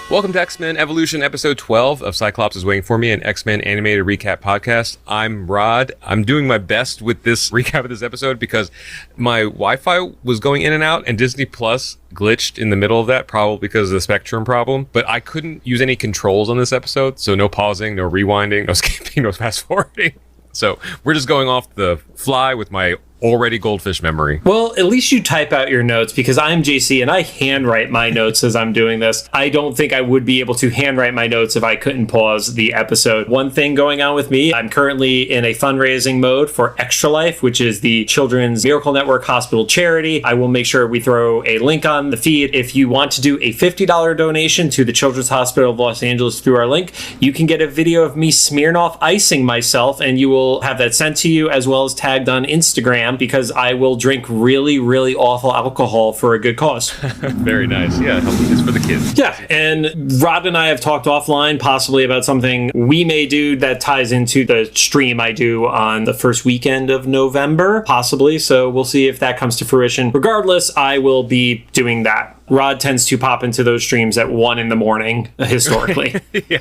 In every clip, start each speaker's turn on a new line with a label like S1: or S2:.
S1: Welcome to X-Men Evolution, episode 12 of Cyclops is Waiting for Me, an X-Men animated recap podcast. I'm Rod. I'm doing my best with this recap of this episode because my Wi-Fi was going in and out, and Disney Plus glitched in the middle of that, probably because of the Spectrum problem. But I couldn't use any controls on this episode, so no pausing, no rewinding, no skipping, no fast-forwarding. So we're just going off the fly with my already goldfish memory.
S2: Well, at least you type out your notes, because I'm JC and I handwrite my notes as I'm doing this. I don't think I would be able to handwrite my notes if I couldn't pause the episode. One thing going on with me, I'm currently in a fundraising mode for Extra Life, which is the Children's Miracle Network Hospital charity. I will make sure we throw a link on the feed. If you want to do a $50 donation to the Children's Hospital of Los Angeles through our link, you can get a video of me Smirnoff icing myself, and you will have that sent to you as well as tagged on Instagram, because I will drink really, really awful alcohol for a good cause.
S1: Very nice. Yeah, it's for the kids.
S2: Yeah, and Rod and I have talked offline possibly about something we may do that ties into the stream I do on the first weekend of November, possibly. So we'll see if that comes to fruition. Regardless, I will be doing that. Rod tends to pop into those streams at 1 in.the morning, historically.
S1: Yeah,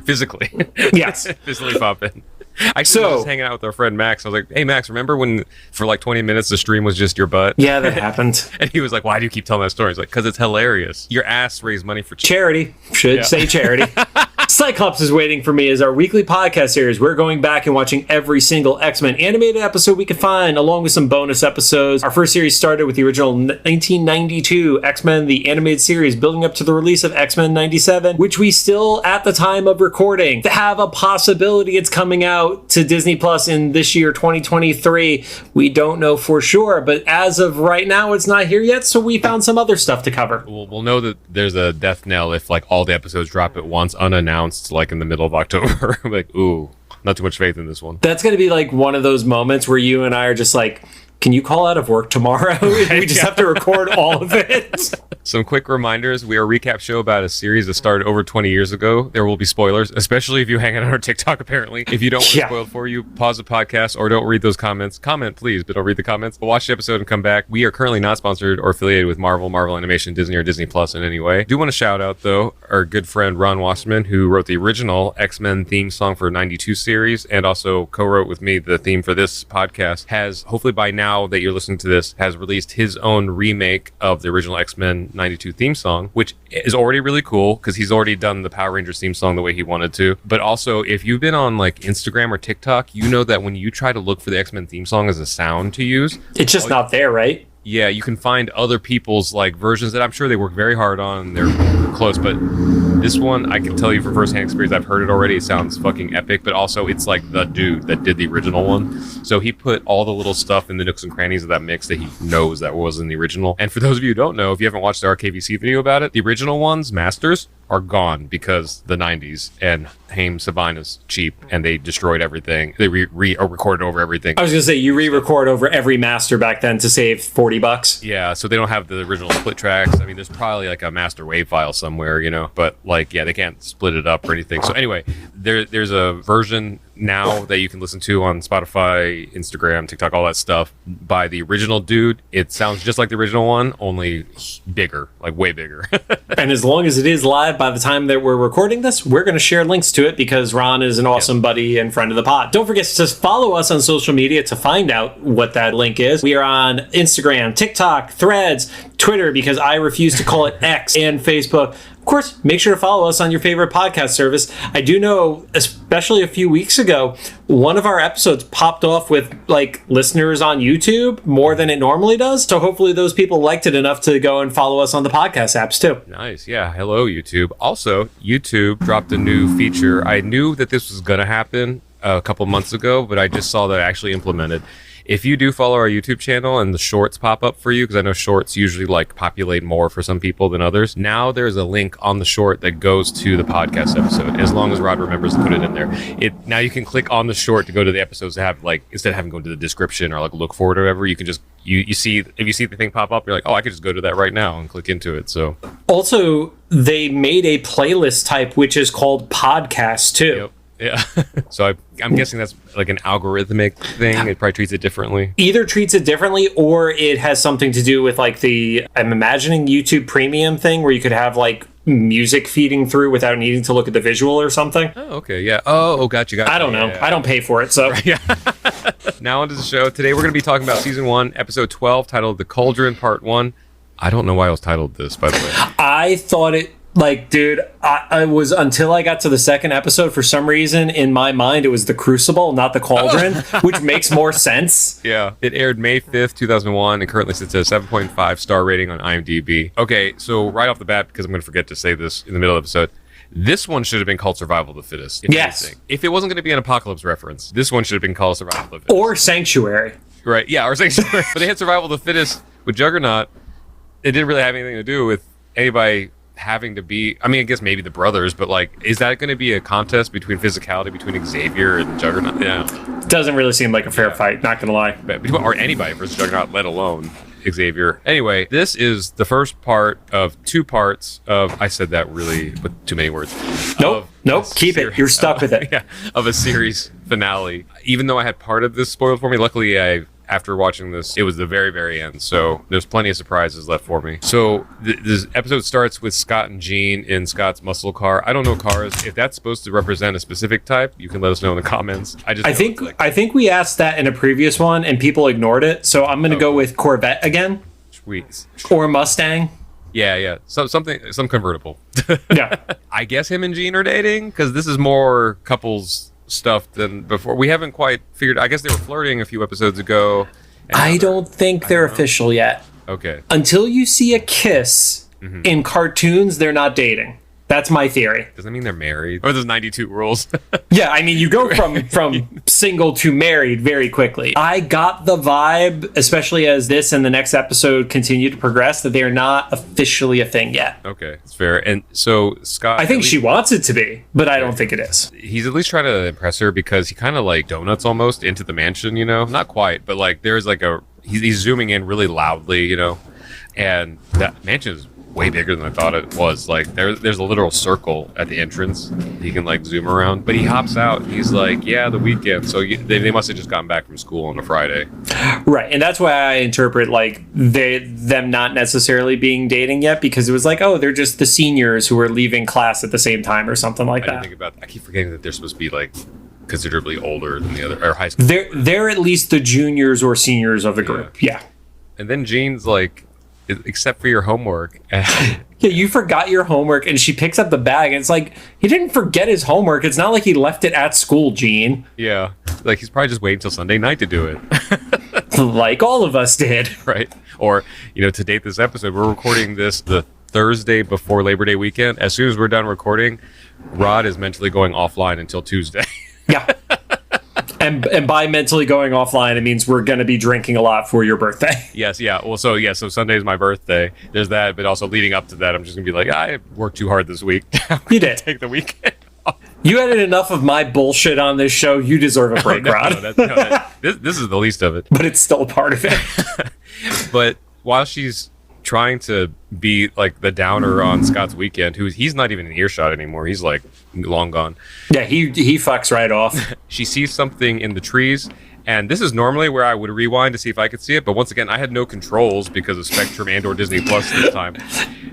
S1: physically.
S2: Yes.
S1: Physically pop in. I was just hanging out with our friend Max. I was like, hey, Max, remember when for like 20 minutes the stream was just your butt?
S2: Yeah, that happened.
S1: And he was like, why do you keep telling that story? He's like, because it's hilarious. Your ass raised money for
S2: charity. Should say charity. Cyclops is Waiting for Me is our weekly podcast series. We're going back and watching every single X-Men animated episode we can find, along with some bonus episodes. Our first series started with the original 1992 X-Men, the animated series, building up to the release of X-Men 97, which we still, at the time of recording, have a possibility it's coming out to Disney Plus in this year, 2023. We don't know for sure, but as of right now, it's not here yet, so we found some other stuff to cover.
S1: We'll know that there's a death knell if like all the episodes drop at once, unannounced, like in the middle of October. Like, ooh, not too much faith in this one.
S2: That's going to be like one of those moments where you and I are just like, can you call out of work tomorrow? We just have to record all of it.
S1: Some quick reminders. We are a recap show about a series that started over 20 years ago. There will be spoilers, especially if you hang out on our TikTok, apparently. If you don't want to spoil for you, pause the podcast or don't read those comments. Comment, please, but don't read the comments. But watch the episode and come back. We are currently not sponsored or affiliated with Marvel Animation, Disney, or Disney Plus in any way. Do want to shout out, though, our good friend Ron Wasserman, who wrote the original X-Men theme song for 92 series and also co-wrote with me the theme for this podcast, has, hopefully by now that you're listening to this, has released his own remake of the original X-Men 92 theme song, which is already really cool because he's already done the Power Rangers theme song the way he wanted to. But also, if you've been on like Instagram or TikTok, you know that when you try to look for the X-Men theme song as a sound to use,
S2: it's just not there, right?
S1: Yeah, you can find other people's like versions that I'm sure they work very hard on. They're close, but this one I can tell you from firsthand experience. I've heard it already. It sounds fucking epic, but also it's like the dude that did the original one. So he put all the little stuff in the nooks and crannies of that mix that he knows that was in the original. And for those of you who don't know, if you haven't watched the RKVC video about it, the original ones, masters, are gone because the 90s and Haim Sabina's cheap and they destroyed everything. They recorded over everything.
S2: I was gonna say you re-record over every master back then to save $40.
S1: Yeah, so they don't have the original split tracks. I mean, there's probably like a master wave file somewhere, you know, but like, yeah, they can't split it up or anything. So anyway, there's a version now that you can listen to on Spotify, Instagram, TikTok, all that stuff by the original dude. It sounds just like the original one, only bigger, like way bigger.
S2: And as long as it is live by the time that we're recording this, we're going to share links to it because Ron is an awesome buddy and friend of the pod. Don't forget to follow us on social media to find out what that link is. We are on Instagram, TikTok, Threads, Twitter, because I refuse to call it X, and Facebook. Of course, make sure to follow us on your favorite podcast service. I do know, especially a few weeks ago, one of our episodes popped off with like listeners on YouTube more than it normally does. So hopefully those people liked it enough to go and follow us on the podcast apps too.
S1: Nice. Yeah. Hello, YouTube. Also, YouTube dropped a new feature. I knew that this was going to happen a couple months ago, but I just saw that actually implemented. If you do follow our YouTube channel and the shorts pop up for you, because I know shorts usually like populate more for some people than others, now there's a link on the short that goes to the podcast episode, as long as Rod remembers to put it in there. Now you can click on the short to go to the episodes to have like, instead of having to go to the description or like look for it or whatever, you can just, you see, if you see the thing pop up, you're like, oh, I could just go to that right now and click into it. So
S2: also, they made a playlist type which is called podcasts too.
S1: Yep. Yeah. So I'm guessing that's like an algorithmic thing. It probably treats it differently.
S2: Either treats it differently, or it has something to do with like I'm imagining YouTube Premium thing where you could have like music feeding through without needing to look at the visual or something.
S1: Oh, okay. Yeah. Oh, gotcha.
S2: I don't know.
S1: Yeah.
S2: I don't pay for it, so.
S1: Yeah. Now onto the show. Today we're going to be talking about season 1, episode 12, titled The Cauldron, part 1. I don't know why I was titled this, by the way.
S2: I thought it, like, dude, I was, until I got to the second episode, for some reason, in my mind, it was The Crucible, not The Cauldron, which makes more sense.
S1: Yeah. It aired May 5th, 2001, and currently sits at a 7.5 star rating on IMDb. Okay, so right off the bat, because I'm going to forget to say this in the middle of the episode, this one should have been called Survival of the Fittest.
S2: Yes.
S1: Anything. If it wasn't going to be an apocalypse reference, this one should have been called Survival of the Fittest.
S2: Or Sanctuary.
S1: Right, yeah, or Sanctuary. But they had Survival of the Fittest with Juggernaut. It didn't really have anything to do with anybody having to be, I mean, I guess maybe the brothers, but like, is that going to be a contest between physicality between Xavier and Juggernaut? Yeah.
S2: Doesn't really seem like a fair fight, not gonna lie.
S1: Or anybody versus Juggernaut, let alone Xavier. Anyway, this is the first part of 2 parts of, I said that really with too many words.
S2: Nope, keep it. You're stuck with it.
S1: Yeah, of a series finale. Even though I had part of this spoiled for me, luckily after watching this, it was the very, very end. So there's plenty of surprises left for me. So this episode starts with Scott and Jean in Scott's muscle car. I don't know cars. If that's supposed to represent a specific type, you can let us know in the comments. I
S2: think we asked that in a previous one and people ignored it. So I'm going to go with Corvette again.
S1: Sweet.
S2: Or Mustang.
S1: Yeah. So some convertible.
S2: Yeah.
S1: I guess him and Jean are dating because this is more couples stuff than before. We haven't quite figured. I guess they were flirting a few episodes ago.
S2: I don't think they're official yet.
S1: Okay.
S2: Until you see a kiss in cartoons, they're not dating. That's my theory.
S1: Does that mean they're married? Or there's 92 rules?
S2: Yeah, I mean, you go from single to married very quickly. I got the vibe, especially as this and the next episode continue to progress, that they are not officially a thing yet.
S1: Okay, it's fair. And so Scott,
S2: I think she wants it to be, but I don't think it is.
S1: He's at least trying to impress her because he kind of like donuts almost into the mansion, you know? Not quite, but like there's like he's zooming in really loudly, you know? And that mansion is way bigger than I thought it was. Like there's a literal circle at the entrance he can like zoom around, but he hops out and he's like, yeah, the weekend, so they must have just gotten back from school on a Friday,
S2: right? And that's why I interpret like them not necessarily being dating yet, because it was like, oh, they're just the seniors who are leaving class at the same time or something like that.
S1: I keep forgetting that they're supposed to be like considerably older than the other, or high school.
S2: They're at least the juniors or seniors of the group. Yeah.
S1: And then Jean's like, except for your homework.
S2: Yeah, you forgot your homework, and she picks up the bag, and it's like, he didn't forget his homework. It's not like he left it at school, Gene.
S1: Yeah, like he's probably just waiting till Sunday night to do it.
S2: Like all of us did.
S1: Right. Or, you know, to date this episode, we're recording this the Thursday before Labor Day weekend. As soon as we're done recording, Rod is mentally going offline until Tuesday.
S2: Yeah. And by mentally going offline, it means we're going to be drinking a lot for your birthday.
S1: Yes, yeah. Well, so Sunday is my birthday. There's that, but also leading up to that, I'm just going to be like, I worked too hard this week.
S2: You did.
S1: Take the weekend off.
S2: You added enough of my bullshit on this show. You deserve a break, Rod.
S1: This is the least of it.
S2: But it's still part of it.
S1: But while she's trying to be like the downer on Scott's weekend, he's not even in earshot anymore. He's like long gone.
S2: Yeah, he fucks right off.
S1: She sees something in the trees, and this is normally where I would rewind to see if I could see it, but once again, I had no controls because of Spectrum and or Disney Plus this time.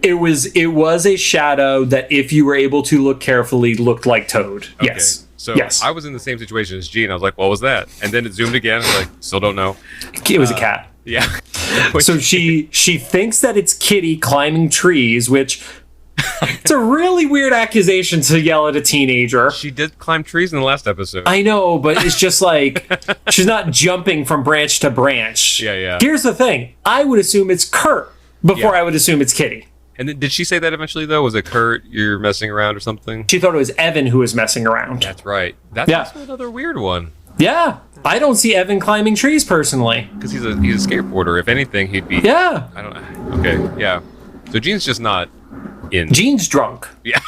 S2: It was a shadow that, if you were able to look carefully, looked like Toad. Okay. Yes.
S1: So yes. I was in the same situation as Gene. I was like, what was that? And then it zoomed again. I was like, still don't know.
S2: It was a cat.
S1: Yeah.
S2: So she thinks that it's Kitty climbing trees, which it's a really weird accusation to yell at a teenager.
S1: She did climb trees in the last episode.
S2: I know, but it's just like she's not jumping from branch to branch.
S1: Yeah.
S2: Here's the thing. I would assume it's Kurt before I would assume it's Kitty.
S1: And then, did she say that eventually, though? Was it Kurt, you're messing around or something?
S2: She thought it was Evan who was messing around.
S1: That's right. That's also another weird one.
S2: Yeah. I don't see Evan climbing trees, personally.
S1: Because he's a skateboarder. If anything, he'd be...
S2: Yeah.
S1: I don't know. Okay, yeah. So Gene's just not in...
S2: Gene's drunk.
S1: Yeah.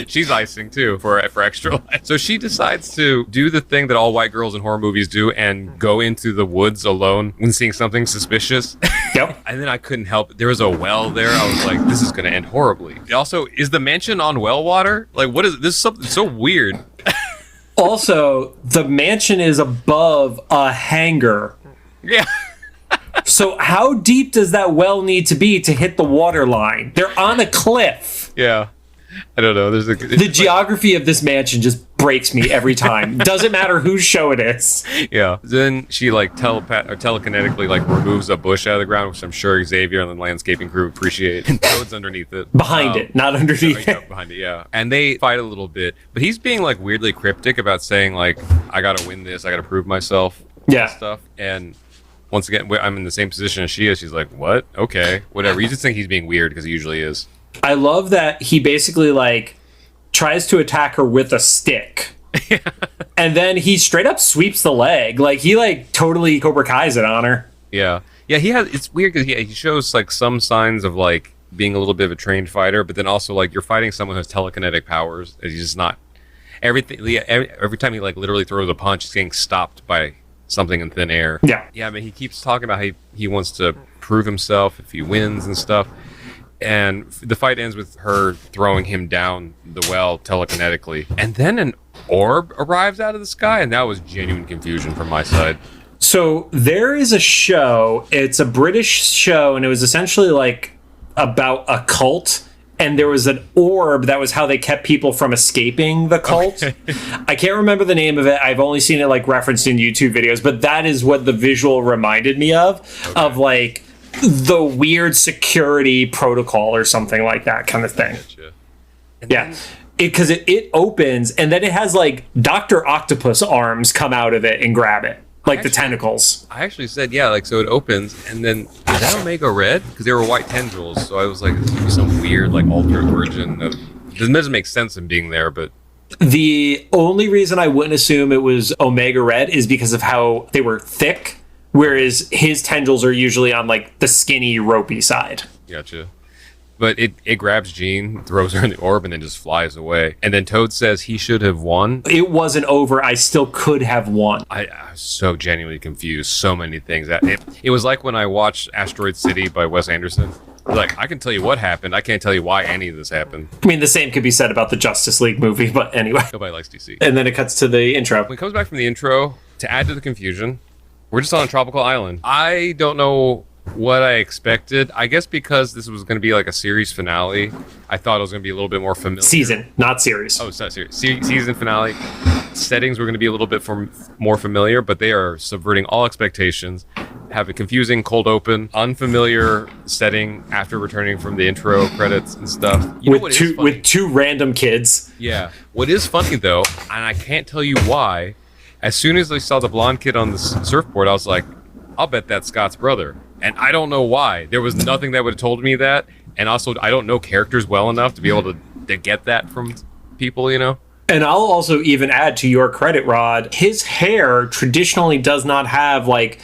S1: She's icing, too, for extra life. So she decides to do the thing that all white girls in horror movies do and go into the woods alone when seeing something suspicious.
S2: Yep.
S1: And then I couldn't help it. There was a well there. I was like, this is going to end horribly. Also, is the mansion on well water? Like, what is this? Is something so weird.
S2: Also, the mansion is above a hangar.
S1: Yeah.
S2: So how deep does that well need to be to hit the water line? They're on a cliff.
S1: Yeah. I don't know.
S2: The geography of this mansion just breaks me every time. Doesn't matter whose show it is.
S1: Yeah. Then she like telekinetically like removes a bush out of the ground, which I'm sure Xavier and the landscaping crew appreciate. And Toad's underneath it.
S2: Behind it, not underneath it.
S1: Behind it, yeah. And they fight a little bit, but he's being like weirdly cryptic about saying like, I gotta win this, I gotta prove myself.
S2: Yeah.
S1: And stuff. And once again, I'm in the same position as she is. She's like, what? Okay, whatever. You just think he's being weird because he usually is.
S2: I love that he basically like tries to attack her with a stick. And then he straight up sweeps the leg. Like he like totally Cobra Kai's it on her.
S1: Yeah. Yeah, it's weird because he shows like some signs of like being a little bit of a trained fighter, but then also like you're fighting someone who has telekinetic powers. And he's just not everything. Every time he like literally throws a punch, he's getting stopped by something in thin air.
S2: Yeah.
S1: Yeah, I mean, he keeps talking about how he wants to prove himself if he wins and stuff. And the fight ends with her throwing him down the well telekinetically. And then an orb arrives out of the sky, and that was genuine confusion from my side.
S2: So there is a show, it's a British show, and it was essentially like about a cult. And there was an orb that was how they kept people from escaping the cult. Okay. I can't remember the name of it. I've only seen it like referenced in YouTube videos, but that is what the visual reminded me of like the weird security protocol or something like that kind of thing.
S1: Gotcha.
S2: Yeah. Because it opens and then it has like Dr. Octopus arms come out of it and grab it. Like the tentacles.
S1: I actually said, yeah, like, so it opens, and then, is that Omega Red? Because they were white tendrils, so I was like, this would be some weird, like, alternate origin of... It doesn't make sense in being there, but...
S2: The only reason I wouldn't assume it was Omega Red is because of how they were thick, whereas his tendrils are usually on, like, the skinny, ropey side.
S1: Gotcha. But it grabs Jean, throws her in the orb, and then just flies away. And then Toad says he should have won.
S2: It wasn't over. I still could have won.
S1: I was so genuinely confused. So many things. It was like when I watched Asteroid City by Wes Anderson. Like, I can tell you what happened. I can't tell you why any of this happened.
S2: I mean, the same could be said about the Justice League movie, but anyway.
S1: Nobody likes DC.
S2: And then it cuts to the intro.
S1: When it comes back from the intro, to add to the confusion, we're just on a tropical island. I don't know what I expected. I guess because this was going to be like a series finale, I thought it was going to be a little bit more familiar.
S2: Season, not series.
S1: Oh, it's not series. Season finale. Settings were going to be a little bit more familiar, but they are subverting all expectations. Have a confusing cold open, unfamiliar setting after returning from the intro credits and stuff.
S2: With two random kids.
S1: Yeah. What is funny though, and I can't tell you why, as soon as I saw the blonde kid on the surfboard, I was like, I'll bet that's Scott's brother. And I don't know why. There was nothing that would have told me that. And also, I don't know characters well enough to be able to get that from people, you know?
S2: And I'll also even add to your credit, Rod, his hair traditionally does not have, like,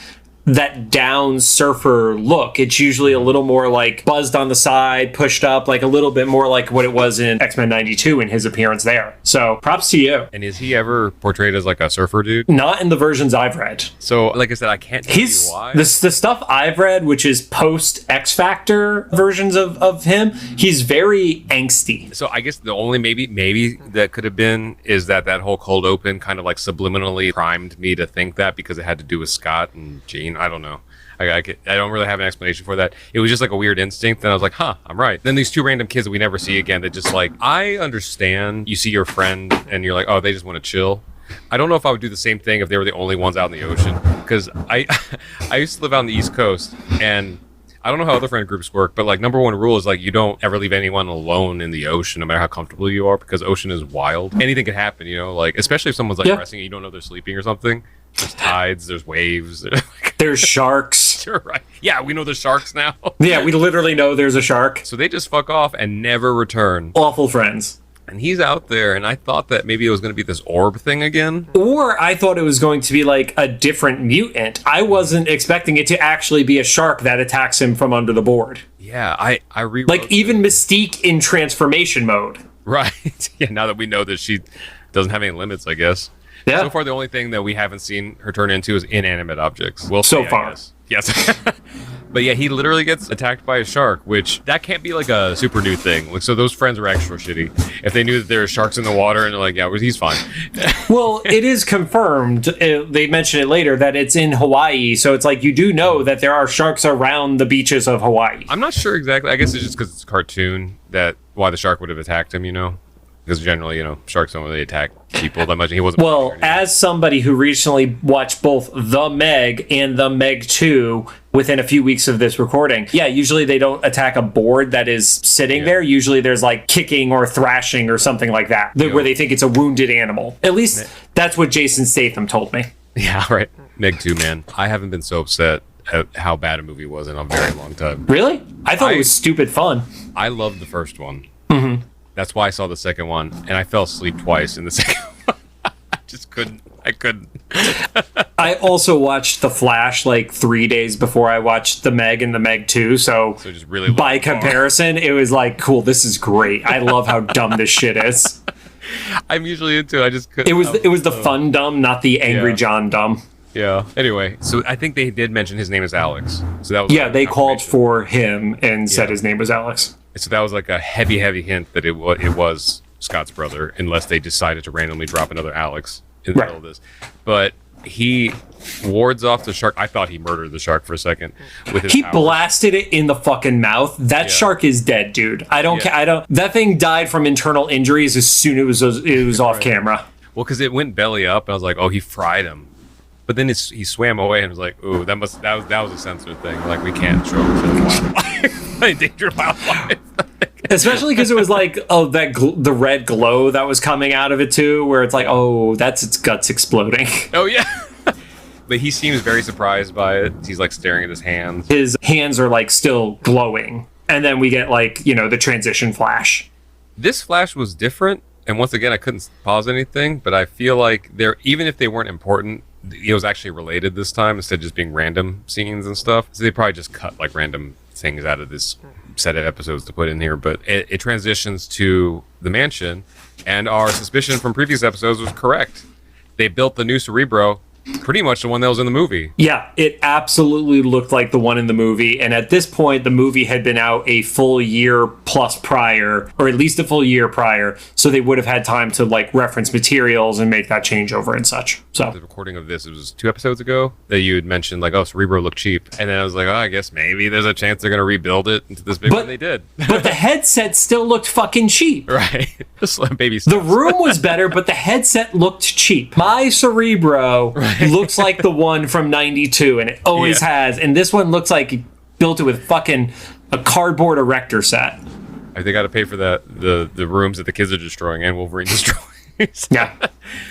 S2: that down surfer look. It's usually a little more like buzzed on the side, pushed up, like a little bit more like what it was in X-Men 92 in his appearance there. So props to you.
S1: And is he ever portrayed as like a surfer dude?
S2: Not in the versions I've read.
S1: So like I said, I can't tell you why.
S2: The stuff I've read, which is post X Factor versions of him, he's very angsty.
S1: So I guess the only maybe that could have been is that whole cold open kind of like subliminally primed me to think that because it had to do with Scott and Jean. I don't know. I don't really have an explanation for that. It was just like a weird instinct, and I was like, huh, I'm right. Then these two random kids that we never see again that just like, I understand you see your friend and you're like, oh, they just want to chill. I don't know if I would do the same thing if they were the only ones out in the ocean, because I used to live out on the East Coast, and I don't know how other friend groups work, but like number one rule is like you don't ever leave anyone alone in the ocean, no matter how comfortable you are, because ocean is wild. Anything can happen, you know, like especially if someone's like resting and you don't know they're sleeping or something. There's tides, there's waves.
S2: There's sharks.
S1: You're right. Yeah, we know there's sharks now.
S2: Yeah, we literally know there's a shark.
S1: So they just fuck off and never return.
S2: Awful friends.
S1: And he's out there, and I thought that maybe it was going to be this orb thing again.
S2: Or I thought it was going to be like a different mutant. I wasn't expecting it to actually be a shark that attacks him from under the board.
S1: Yeah, I rewrote
S2: like even Mystique in transformation mode.
S1: Right. Yeah, now that we know that she doesn't have any limits, I guess.
S2: Yeah.
S1: So far, the only thing that we haven't seen her turn into is inanimate objects. We'll
S2: so
S1: see,
S2: far.
S1: Yes. But yeah, he literally gets attacked by a shark, which that can't be like a super new thing. Like, so those friends were extra shitty. If they knew that there were sharks in the water and they're like, yeah, well, he's fine.
S2: Well, it is confirmed. They mention it later that it's in Hawaii. So it's like, you do know that there are sharks around the beaches of Hawaii.
S1: I'm not sure exactly. I guess it's just because it's a cartoon that why the shark would have attacked him, Because generally, sharks don't really attack people that much. He wasn't.
S2: Well, as somebody who recently watched both The Meg and The Meg 2 within a few weeks of this recording, yeah, usually they don't attack a board that is sitting there. Usually there's like kicking or thrashing or something like that, where they think it's a wounded animal. At least that's what Jason Statham told me.
S1: Yeah, right. Meg 2, man. I haven't been so upset at how bad a movie was in a very long time.
S2: Really? I thought it was stupid fun.
S1: I loved the first one.
S2: Mm-hmm.
S1: That's why I saw the second one, and I fell asleep twice in the second one. I just couldn't. I couldn't.
S2: I also watched The Flash like 3 days before I watched The Meg and The Meg 2, so
S1: just really
S2: by comparison, it was like, cool, this is great. I love how dumb this shit is.
S1: I'm usually into it. I just couldn't.
S2: It was the fun dumb, not the Angry John dumb.
S1: Yeah. Anyway, so I think they did mention his name is Alex. So that was
S2: they called for him and said his name was Alex.
S1: So that was like a heavy hint that it was Scott's brother, unless they decided to randomly drop another Alex in the middle of this. But he wards off the shark. I thought he murdered the shark for a second with his powers.
S2: Blasted it in the fucking mouth. That shark is dead, dude. I don't care. That thing died from internal injuries as soon as it was off camera.
S1: Well, because it went belly up, and I was like, oh, he fried him. But then he swam away and was like, ooh, that was a censored thing. Like, we can't show wildlife. Endangered wildlife.
S2: Especially because it was like, the red glow that was coming out of it too, where it's like, oh, that's its guts exploding.
S1: Oh yeah. But he seems very surprised by it. He's like staring at his hands.
S2: His hands are like still glowing, and then we get like the transition flash.
S1: This flash was different, and once again, I couldn't pause anything. But I feel like even if they weren't important, it was actually related this time instead of just being random scenes and stuff. So they probably just cut like random things out of this set of episodes to put in here. But it transitions to the mansion, and our suspicion from previous episodes was correct. They built the new Cerebro, pretty much the one that was in the movie.
S2: Yeah, it absolutely looked like the one in the movie. And at this point, the movie had been out a full year plus prior, or at least a full year prior. So they would have had time to like reference materials and make that changeover and such. So
S1: the recording of this, it was 2 episodes ago that you had mentioned like, oh, Cerebro looked cheap. And then I was like, oh, I guess maybe there's a chance they're going to rebuild it into this big one. They did.
S2: But the headset still looked fucking cheap.
S1: Right. Just baby
S2: steps. The room was better, but the headset looked cheap. My Cerebro looks like the one from 92, and it always has. And this one looks like he built it with fucking a cardboard erector set.
S1: They got to pay for the rooms that the kids are destroying and Wolverine destroys.
S2: Yeah,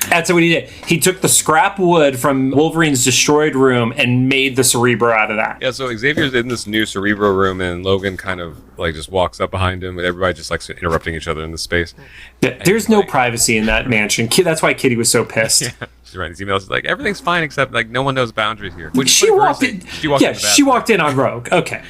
S2: that's what he did. He took the scrap wood from Wolverine's destroyed room and made the Cerebro out of that.
S1: Yeah, so Xavier's in this new Cerebro room, and Logan kind of like just walks up behind him, and everybody just like interrupting each other in the space.
S2: Yeah, there's no privacy in that mansion. That's why Kitty was so pissed.
S1: Yeah. She's writing these emails like everything's fine except like no one knows boundaries here.
S2: She walked in. She walked in on Rogue. Okay.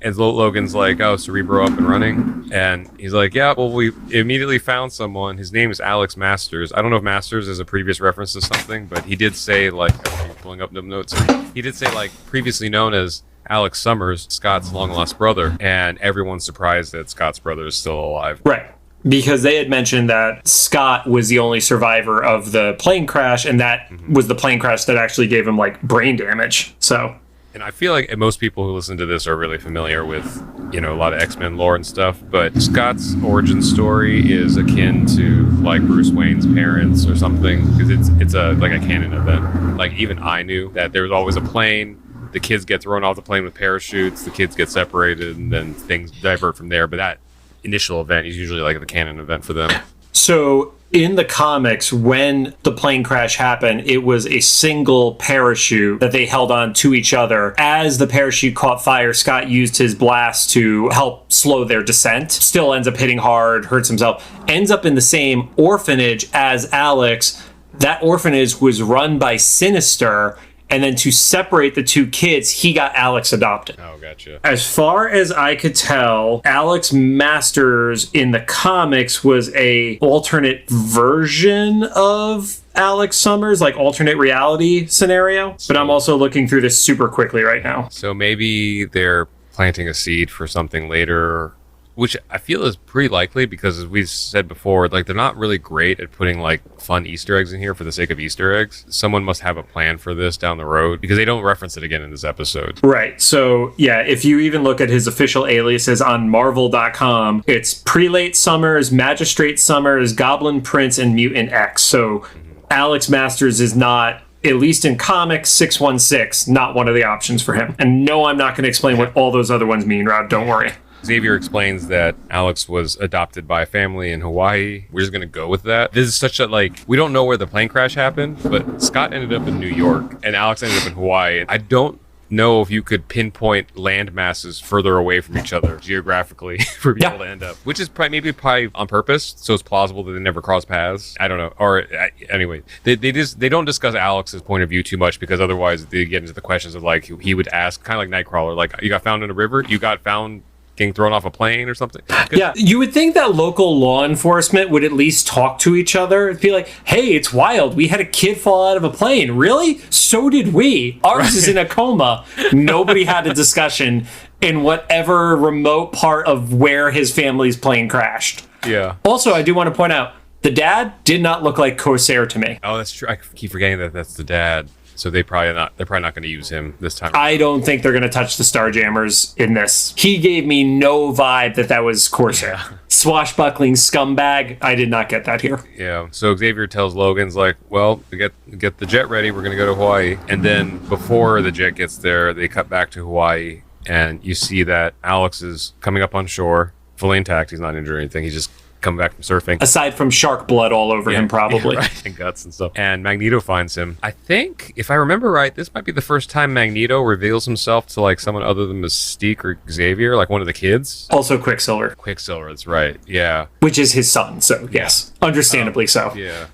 S1: And Logan's like, oh, Cerebro up and running. And he's like, yeah, well, we immediately found someone. His name is Alex Masters. I don't know if Masters is a previous reference to something, but he did say, like, pulling up the notes, he did say, like, previously known as Alex Summers, Scott's long-lost brother. And everyone's surprised that Scott's brother is still alive.
S2: Right. Because they had mentioned that Scott was the only survivor of the plane crash, and that was the plane crash that actually gave him, like, brain damage. So...
S1: And I feel like most people who listen to this are really familiar with, a lot of X-Men lore and stuff, but Scott's origin story is akin to like Bruce Wayne's parents or something, because it's a canon event. Like even I knew that there was always a plane, the kids get thrown off the plane with parachutes, the kids get separated, and then things divert from there. But that initial event is usually like the canon event for them.
S2: So in the comics, when the plane crash happened, it was a single parachute that they held on to each other. As the parachute caught fire, Scott used his blast to help slow their descent. Still ends up hitting hard, hurts himself. Ends up in the same orphanage as Alex. That orphanage was run by Sinister, And then to separate the two kids, he got Alex adopted.
S1: Oh, gotcha.
S2: As far as I could tell, Alex Masters in the comics was a alternate version of Alex Summers, like alternate reality scenario. But I'm also looking through this super quickly right now.
S1: So maybe they're planting a seed for something later, which I feel is pretty likely because, as we've said before, like, they're not really great at putting like fun Easter eggs in here for the sake of Easter eggs. Someone must have a plan for this down the road because they don't reference it again in this episode.
S2: Right. So yeah, if you even look at his official aliases on Marvel.com, it's Prelate Summers, Magistrate Summers, Goblin Prince, and Mutant X. So Alex Masters is not, at least in comics, 616, not one of the options for him. And no, I'm not going to explain what all those other ones mean, Rob. Don't worry.
S1: Xavier explains that Alex was adopted by a family in Hawaii. We're just going to go with that. This is such a, like, we don't know where the plane crash happened, but Scott ended up in New York and Alex ended up in Hawaii. I don't know if you could pinpoint land masses further away from each other geographically for people to end up, which is probably on purpose, so it's plausible that they never cross paths. I don't know. Or anyway, they don't discuss Alex's point of view too much because otherwise they get into the questions of, like, he would ask, kind of like Nightcrawler, like, you got found in a river? You got found getting thrown off a plane or something?
S2: Yeah, you would think that local law enforcement would at least talk to each other. It'd be like, hey, it's wild. We had a kid fall out of a plane. Really? So did we. Ours is in a coma. Nobody had a discussion in whatever remote part of where his family's plane crashed.
S1: Yeah.
S2: Also, I do want to point out, the dad did not look like Corsair to me.
S1: Oh, that's true. I keep forgetting that that's the dad. So they're probably not going to use him this time.
S2: I don't think they're going to touch the Starjammers in this. He gave me no vibe that was Corsair. Yeah. Swashbuckling scumbag. I did not get that here.
S1: Yeah. So Xavier tells Logan's like, well, get the jet ready. We're going to go to Hawaii. And then before the jet gets there, they cut back to Hawaii. And you see that Alex is coming up on shore, fully intact. He's not injured or anything. He's just coming back from surfing.
S2: Aside from shark blood all over him, probably.
S1: Yeah, right. And guts and stuff. And Magneto finds him. I think, if I remember right, this might be the first time Magneto reveals himself to, like, someone other than Mystique or Xavier, like one of the kids.
S2: Also Quicksilver.
S1: Quicksilver, that's right. Yeah.
S2: Which is his son, so yes. Understandably so.
S1: Yeah.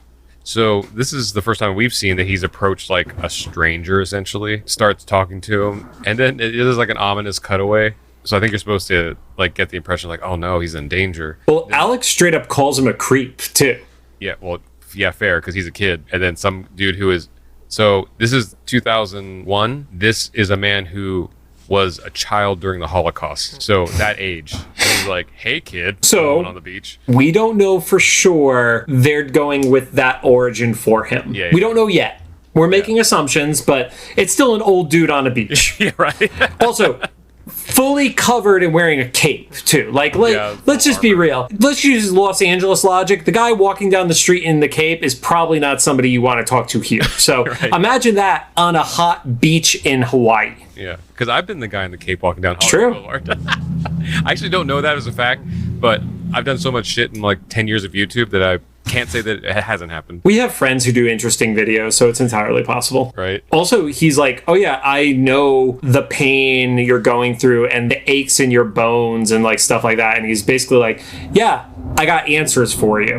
S1: So this is the first time we've seen that he's approached, like, a stranger, essentially. Starts talking to him. And then it is like an ominous cutaway. So I think you're supposed to, like, get the impression, like, oh no, he's in danger.
S2: Well, Alex straight up calls him a creep, too.
S1: Yeah, well, yeah, fair, because he's a kid. And then some dude who is... So this is 2001. This is a man who was a child during the Holocaust. So that age. And he's like, hey, kid.
S2: So
S1: on the beach.
S2: We don't know for sure they're going with that origin for him.
S1: Yeah.
S2: We don't know yet. We're making assumptions, but it's still an old dude on a beach.
S1: Yeah, right.
S2: Also... fully covered and wearing a cape too. Let's just be real. Let's use Los Angeles logic. The guy walking down the street in the cape is probably not somebody you want to talk to here. So
S1: right.
S2: Imagine that on a hot beach in Hawaii.
S1: Yeah, because I've been the guy in the cape walking down
S2: True.
S1: Boulevard. I actually don't know that as a fact, but I've done so much shit in like 10 years of YouTube that I can't say that it hasn't happened.
S2: We have friends who do interesting videos, so it's entirely possible.
S1: Right.
S2: Also, he's like, oh yeah, I know the pain you're going through and the aches in your bones and like stuff like that. And he's basically like, yeah, I got answers for you.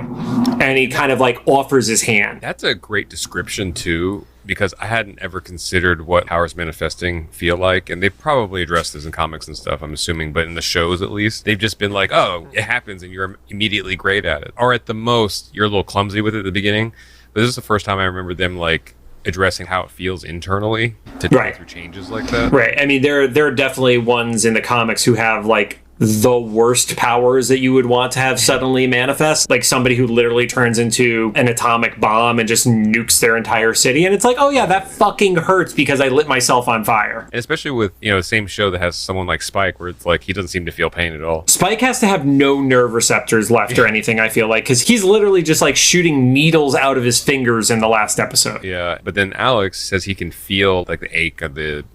S2: And he kind of like offers his hand.
S1: That's a great description too, because I hadn't ever considered what powers manifesting feel like. And they've probably addressed this in comics and stuff, I'm assuming, but in the shows at least, they've just been like, oh, it happens and you're immediately great at it. Or at the most, you're a little clumsy with it at the beginning. But this is the first time I remember them like addressing how it feels internally to go through changes like that.
S2: Right. I mean, there are definitely ones in the comics who have like the worst powers that you would want to have suddenly manifest, like somebody who literally turns into an atomic bomb and just nukes their entire city. And it's like, oh yeah, that fucking hurts because I lit myself on fire.
S1: And especially with, the same show that has someone like Spike, where it's like he doesn't seem to feel pain at all.
S2: Spike has to have no nerve receptors left or anything, I feel like, because he's literally just like shooting needles out of his fingers in the last episode.
S1: Yeah, but then Alex says he can feel like the ache of the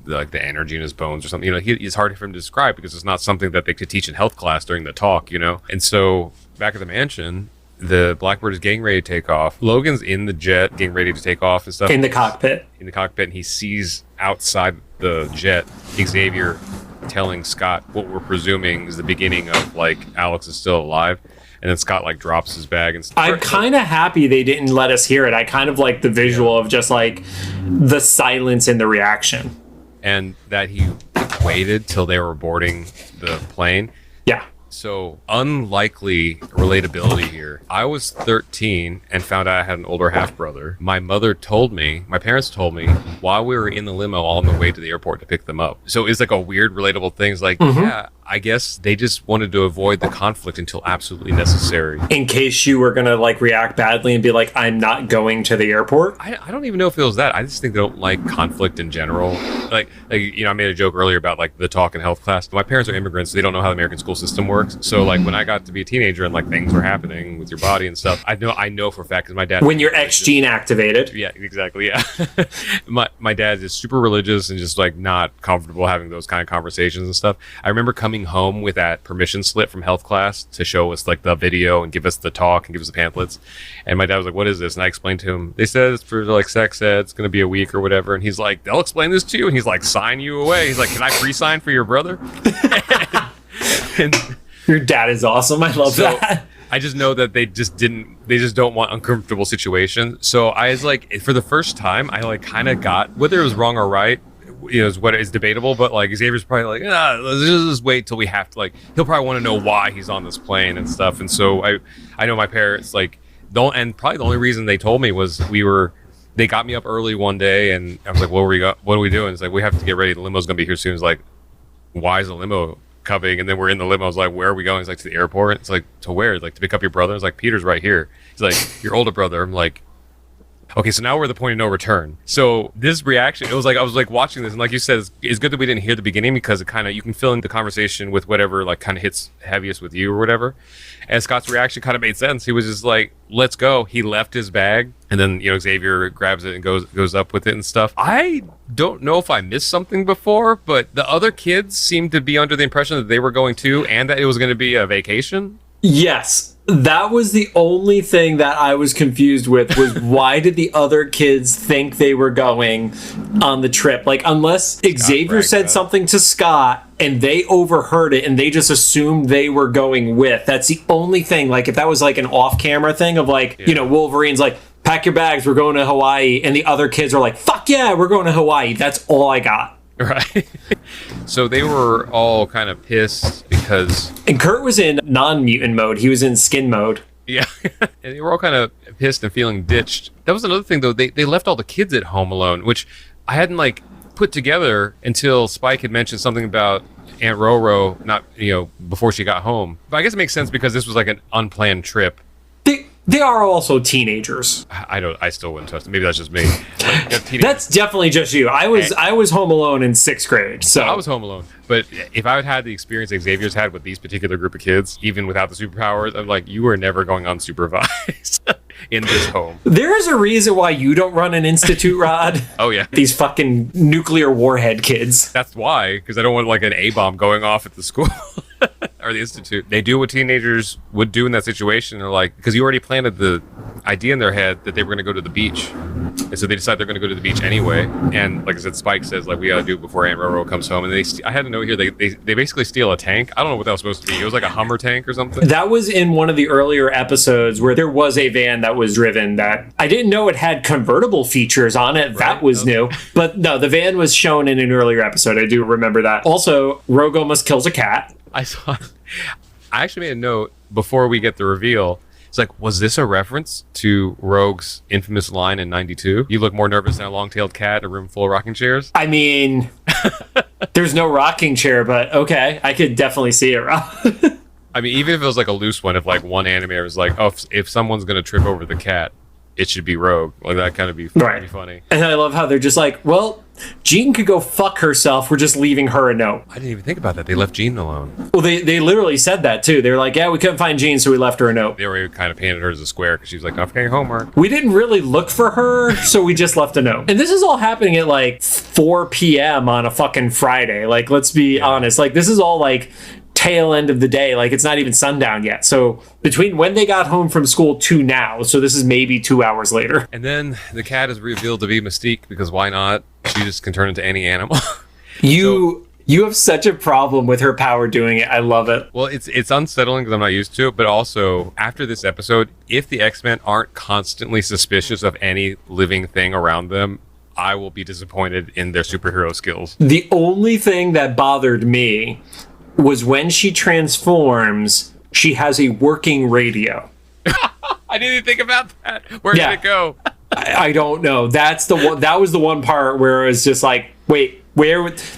S1: energy in his bones or something. It's hard for him to describe because it's not something that they could teach in health class during the talk, And so back at the mansion, the Blackbird is getting ready to take off. Logan's in the jet getting ready to take off and stuff.
S2: In the cockpit,
S1: and he sees outside the jet Xavier telling Scott what we're presuming is the beginning of like Alex is still alive. And then Scott like drops his bag and stuff.
S2: I'm kind of happy they didn't let us hear it. I kind of like the visual of just like the silence in the reaction.
S1: And that he waited till they were boarding the plane.
S2: Yeah.
S1: So unlikely relatability here. I was 13 and found out I had an older half brother. My parents told me while we were in the limo on the way to the airport to pick them up. So it's like a weird relatable thing. It's like, yeah, I guess they just wanted to avoid the conflict until absolutely necessary.
S2: In case you were going to like react badly and be like, I'm not going to the airport.
S1: I don't even know if it was that. I just think they don't like conflict in general. Like, you know, I made a joke earlier about like the talk in health class. My parents are immigrants. So they don't know how the American school system works. So like when I got to be a teenager and like things were happening with your body and stuff, I know for a fact because my dad.
S2: When your X gene activated.
S1: Yeah, exactly. Yeah. my dad is super religious and just like not comfortable having those kind of conversations and stuff. I remember coming home with that permission slip from health class to show us like the video and give us the talk and give us the pamphlets. And my dad was like, what is this? And I explained to him, they said it's for like sex ed, it's going to be a week or whatever. And he's like, they'll explain this to you. And he's like, sign you away. He's like, can I pre-sign for your brother? and
S2: Your dad is awesome. I love that.
S1: I just know that they just don't want uncomfortable situations. So I was like, for the first time, I like kind of got, whether it was wrong or right, you know, is what is debatable, but like Xavier's probably like, let's just wait till we have to, like, he'll probably want to know why he's on this plane and stuff. And so I know my parents like and probably the only reason they told me was they got me up early one day and I was like, what are we doing? It's like, we have to get ready. The limo's gonna be here soon. It's like, why is the limo coming? And then we're in the limo. I was like, where are we going? It's like, to the airport. It's like, to where? It's like, to pick up your brother. It's like, Peter's right here. He's like, your older brother. I'm like, okay, so now we're at the point of no return. So this reaction, it was like, I was like watching this, and like you said, it's good that we didn't hear the beginning because it kind of, you can fill in the conversation with whatever like kind of hits heaviest with you or whatever. And Scott's reaction kind of made sense. He was just like, let's go. He left his bag, and then, you know, Xavier grabs it and goes up with it and stuff. I don't know if I missed something before, but the other kids seemed to be under the impression that they were going too, and that it was going to be a vacation.
S2: Yes. That was the only thing that I was confused with was why did the other kids think they were going on the trip? Like, unless Xavier said something to Scott and they overheard it and they just assumed they were going with. That's the only thing. Like, if that was like an off-camera thing of like, you know, Wolverine's like, pack your bags, we're going to Hawaii. And the other kids are like, fuck yeah, we're going to Hawaii. That's all I got.
S1: Right. So they were all kind of pissed because...
S2: And Kurt was in non-mutant mode. He was in skin mode.
S1: Yeah. And they were all kind of pissed and feeling ditched. That was another thing, though. They left all the kids at home alone, which I hadn't, like, put together until Spike had mentioned something about Aunt Roro, not, you know, before she got home. But I guess it makes sense because this was, like, an unplanned trip.
S2: They are also teenagers.
S1: I still wouldn't trust them. Maybe that's just me. Like,
S2: that's definitely just you. I was home alone in 6th grade. So
S1: I was home alone. But if I had the experience that Xavier's had with these particular group of kids, even without the superpowers, I'm like, you are never going unsupervised in this home.
S2: There is a reason why you don't run an institute, Rod.
S1: Oh, yeah.
S2: These fucking nuclear warhead kids.
S1: That's why, because I don't want like an A-bomb going off at the school. Or the institute. They do what teenagers would do in that situation. They're like, because you already planted the idea in their head that they were going to go to the beach. And so they decide they're going to go to the beach anyway. And like I said, Spike says, like, we got to do it before Aunt Roro comes home. And I had to know here, they basically steal a tank. I don't know what that was supposed to be. It was like a Hummer tank or something.
S2: That was in one of the earlier episodes where there was a van that was driven that I didn't know it had convertible features on it. Right. That was new. But no, the van was shown in an earlier episode. I do remember that. Also, Rogue almost kills a cat.
S1: I actually made a note before we get the reveal. It's like, was this a reference to Rogue's infamous line in 92? You look more nervous than a long-tailed cat in a room full of rocking chairs?
S2: I mean, there's no rocking chair, but okay. I could definitely see it, Rob.
S1: I mean, even if it was like a loose one, if like one animator was like, oh, if someone's going to trip over the cat, it should be Rogue. Like, that kind of be pretty funny.
S2: And I love how they're just like, well, Jean could go fuck herself. We're just leaving her a note.
S1: I didn't even think about that. They left Jean alone.
S2: Well, they literally said that, too. They were like, yeah, we couldn't find Jean, so we left her a note.
S1: They were kind of painted her as a square because she was like, not forgetting homework.
S2: We didn't really look for her, so we just left a note. And this is all happening at like 4 p.m. on a fucking Friday. Like, let's be honest. Like, this is all like tail end of the day. Like, it's not even sundown yet. So between when they got home from school to now, so this is maybe 2 hours later.
S1: And then the cat is revealed to be Mystique because why not? She just can turn into any animal.
S2: You You have such a problem with her power doing it. I love it.
S1: Well, it's unsettling because I'm not used to it, but also after this episode, if the X-Men aren't constantly suspicious of any living thing around them, I will be disappointed in their superhero skills.
S2: The only thing that bothered me was when she transforms, she has a working radio.
S1: I didn't even think about that. Where did it go?
S2: I don't know. That's the one. That was the one part where it was just like, wait,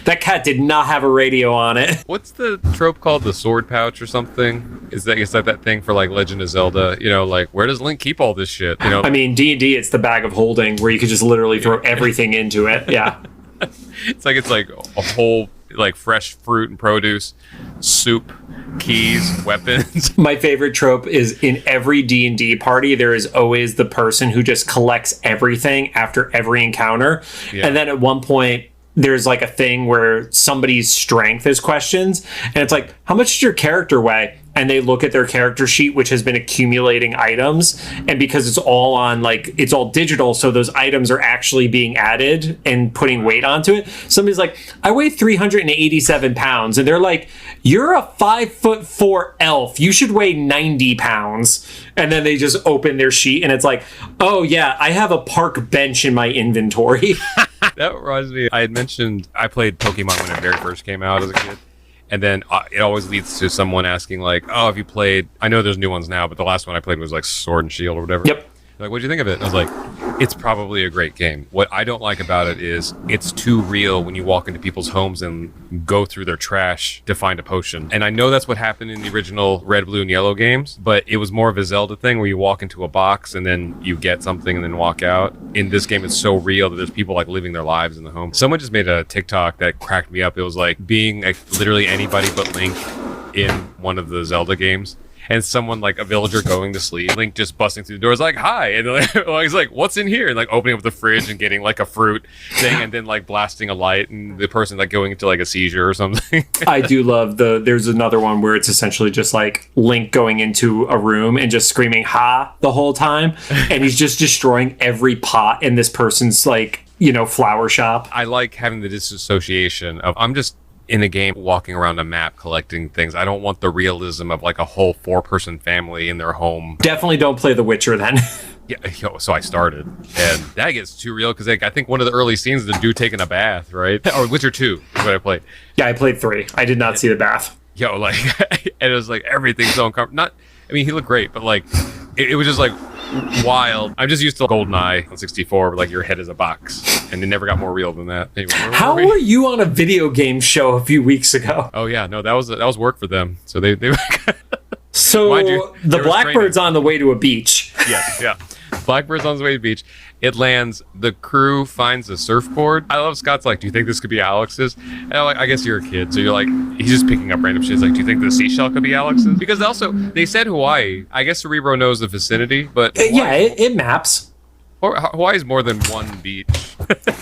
S2: that cat did not have a radio on it.
S1: What's the trope called? The sword pouch or something? Is that thing for like Legend of Zelda? You know, like where does Link keep all this shit? You know,
S2: I mean, D&D, it's the bag of holding where you could just literally throw everything into it. Yeah,
S1: it's like a whole like fresh fruit and produce, soup, keys, weapons.
S2: My favorite trope is in every D&D party, there is always the person who just collects everything after every encounter. Yeah. And then at one point, there's like a thing where somebody's strength is questioned. And it's like, how much does your character weigh? And they look at their character sheet, which has been accumulating items. And because it's all on it's all digital, so those items are actually being added and putting weight onto it. Somebody's like, I weigh 387 pounds. And they're like, you're a 5'4" elf. You should weigh 90 pounds. And then they just open their sheet and it's like, oh yeah, I have a park bench in my inventory.
S1: That reminds me, I had mentioned I played Pokemon when it very first came out as a kid. And then it always leads to someone asking like, oh, have you played, I know there's new ones now, but the last one I played was like Sword and Shield or whatever.
S2: Yep.
S1: They're like, what'd you think of it? And I was like, it's probably a great game. What I don't like about it is it's too real when you walk into people's homes and go through their trash to find a potion. And I know that's what happened in the original Red, Blue, and Yellow games, but it was more of a Zelda thing where you walk into a box and then you get something and then walk out. In this game, it's so real that there's people like living their lives in the home. Someone just made a TikTok that cracked me up. It was like being literally anybody but Link in one of the Zelda games. And someone like a villager going to sleep, Link just busting through the door is like, hi. And he's like, what's in here? And like opening up the fridge and getting like a fruit thing and then like blasting a light and the person like going into like a seizure or something.
S2: I do love there's another one where it's essentially just like Link going into a room and just screaming ha the whole time. And he's just destroying every pot in this person's like, flower shop.
S1: I like having the disassociation of I'm just in a game walking around a map collecting things. I don't want the realism of like a whole 4-person family in their home.
S2: Definitely don't play The Witcher then.
S1: Yeah, so I started and that gets too real because I think one of the early scenes is the dude taking a bath, right? Or Witcher 2 is what I played.
S2: Yeah, I played 3. I did not see the bath.
S1: And it was like everything's so uncomfortable. He looked great, but like it was just like wild. I'm just used to GoldenEye on 64 where like your head is a box and it never got more real than that. Anyway,
S2: how were you on a video game show a few weeks ago?
S1: Oh yeah, no, that was work for them. So they
S2: So the Blackbird's on the way to a beach.
S1: Yeah. Blackbird's on the way to the beach. It lands. The crew finds a surfboard. I love Scott's like, do you think this could be Alex's? And I'm like, I guess you're a kid. So you're like, he's just picking up random shit. He's like, do you think the seashell could be Alex's? Because also, they said Hawaii. I guess Cerebro knows the vicinity, but...
S2: it maps.
S1: Hawaii's more than one beach.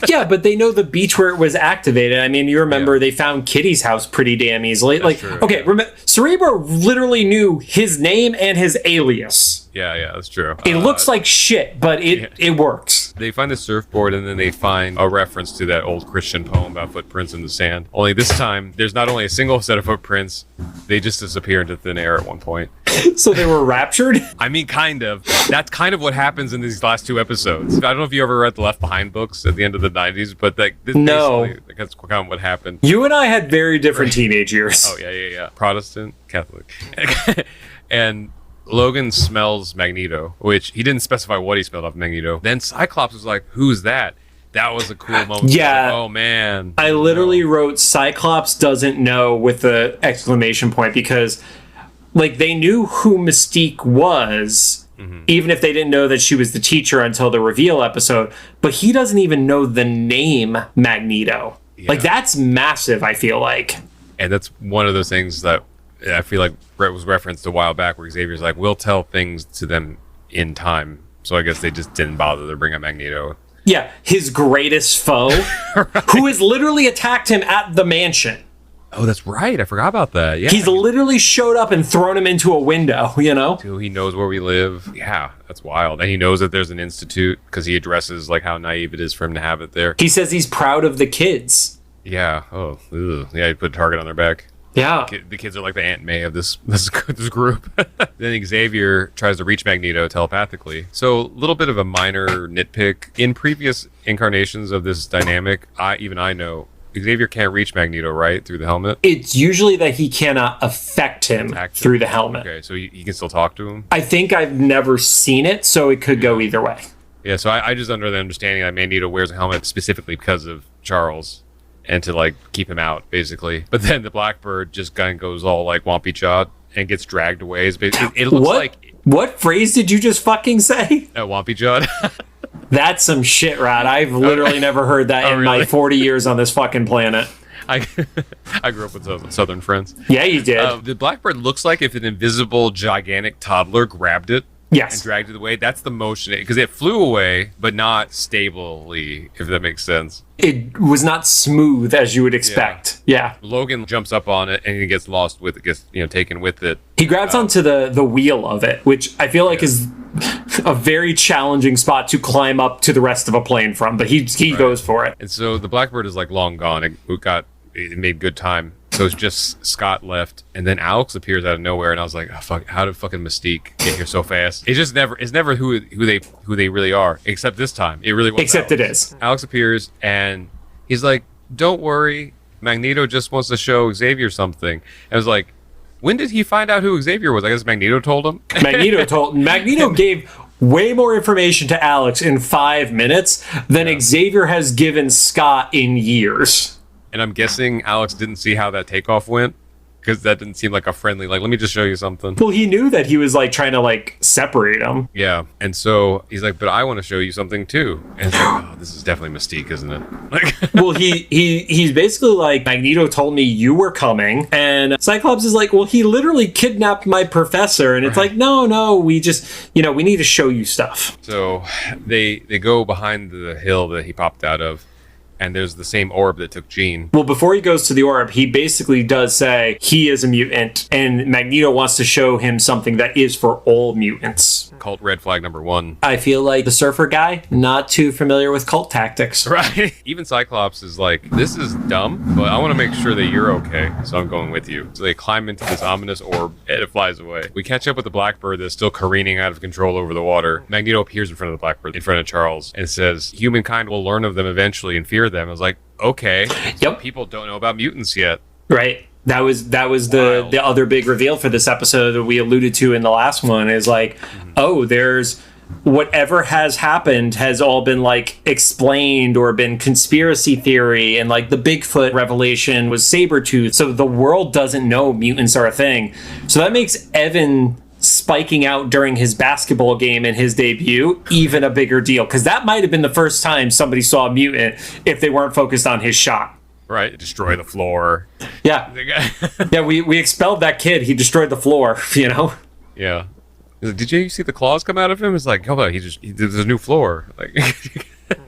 S2: Yeah, but they know the beach where it was activated. I mean, you remember they found Kitty's house pretty damn easily. That's true, okay, Cerebro literally knew his name and his alias.
S1: Yeah, that's true.
S2: It looks like shit, but it works.
S1: They find the surfboard and then they find a reference to that old Christian poem about footprints in the sand. Only this time, there's not only a single set of footprints, they just disappear into thin air at one point.
S2: So they were raptured?
S1: I mean, kind of. That's kind of what happens in these last 2 episodes. I don't know if you ever read the Left Behind books at the end of the 90s, but
S2: no.
S1: That's kind of what happened.
S2: You and I had very different teenage years.
S1: Oh, yeah. Protestant, Catholic. And Logan smells Magneto, which he didn't specify what he smelled of Magneto. Then Cyclops was like, who's that? That was a cool moment.
S2: Yeah.
S1: Like, oh, man.
S2: I literally wrote Cyclops doesn't know with the exclamation point because, like, they knew who Mystique was, even if they didn't know that she was the teacher until the reveal episode. But he doesn't even know the name Magneto. Yeah. Like, that's massive, I feel like.
S1: And that's one of those things that I feel like Brett was referenced a while back where Xavier's like, we'll tell things to them in time. So I guess they just didn't bother to bring up Magneto.
S2: Yeah, his greatest foe, right. Who has literally attacked him at the mansion.
S1: Oh, that's right. I forgot about that. Yeah,
S2: he's literally showed up and thrown him into a window,
S1: Dude, he knows where we live. Yeah, that's wild. And he knows that there's an institute because he addresses like how naive it is for him to have it there.
S2: He says he's proud of the kids.
S1: Yeah. Oh, ugh. Yeah, you put a target on their back.
S2: Yeah.
S1: The kids are like the Aunt May of this group. Then Xavier tries to reach Magneto telepathically. So a little bit of a minor nitpick. In previous incarnations of this dynamic, I know Xavier can't reach Magneto, right? Through the helmet?
S2: It's usually that he cannot affect him through the helmet.
S1: Okay, so he can still talk to him?
S2: I think I've never seen it, so it could go either way.
S1: Yeah, so I just under the understanding that Magneto wears a helmet specifically because of Charles and to like keep him out, basically. But then the Blackbird just kind of goes all like wompy jawed and gets dragged away. It looks like...
S2: What phrase did you just fucking say?
S1: Wompy jawed?
S2: That's some shit, Rod. I've literally never heard that in my 40 years on this fucking planet.
S1: I grew up with Southern friends.
S2: Yeah, you did.
S1: The Blackbird looks like if an invisible, gigantic toddler grabbed it and dragged it away. That's the motion. Because it flew away, but not stably, if that makes sense.
S2: It was not smooth as you would expect. Yeah.
S1: Logan jumps up on it, and he gets lost with it, gets taken with it.
S2: He grabs onto the wheel of it, which I feel like is a very challenging spot to climb up to the rest of a plane from, but he goes for it.
S1: And so the Blackbird is like long gone. It made good time. So it's just Scott left, and then Alex appears out of nowhere, and I was like, oh, fuck, how did fucking Mystique get here so fast? It's never who they really are, except this time. It really was.
S2: Except
S1: Alex.
S2: It is.
S1: Alex appears, and he's like, don't worry, Magneto just wants to show Xavier something. I was like, when did he find out who Xavier was? I guess Magneto told him.
S2: Magneto gave way more information to Alex in 5 minutes than Xavier has given Scott in years.
S1: And I'm guessing Alex didn't see how that takeoff went, because that didn't seem like a friendly, like, let me just show you something.
S2: Well, he knew that he was like trying to like separate them.
S1: Yeah. And so he's like, but I want to show you something too. And it's like, oh, this is definitely Mystique, isn't it? Like,
S2: well, he's basically like, Magneto told me you were coming. And Cyclops is like, well, he literally kidnapped my professor. And it's like, no, we just, we need to show you stuff.
S1: So they go behind the hill that he popped out of. And there's the same orb that took Jean.
S2: Well, before he goes to the orb, he basically does say he is a mutant, and Magneto wants to show him something that is for all mutants.
S1: Cult red flag number 1.
S2: I feel like the surfer guy, not too familiar with cult tactics.
S1: Right. Even Cyclops is like, this is dumb, but I want to make sure that you're okay, so I'm going with you. So they climb into this ominous orb, and it flies away. We catch up with the Blackbird that's still careening out of control over the water. Magneto appears in front of the Blackbird, in front of Charles, and says, humankind will learn of them eventually and fear them. I was like, okay.
S2: Yep.
S1: People don't know about mutants yet.
S2: Right. That was the other big reveal for this episode that we alluded to in the last one is like, oh, there's whatever has happened has all been like explained or been conspiracy theory, and like the Bigfoot revelation was Sabretooth. So the world doesn't know mutants are a thing. So that makes Evan spiking out during his basketball game in his debut even a bigger deal, because that might have been the first time somebody saw a mutant if they weren't focused on his shot.
S1: Right, destroy the floor.
S2: Yeah. Yeah, we expelled that kid. He destroyed the floor,
S1: Yeah. He's like, did you see the claws come out of him? It's like, hold on, there's a new floor. Like,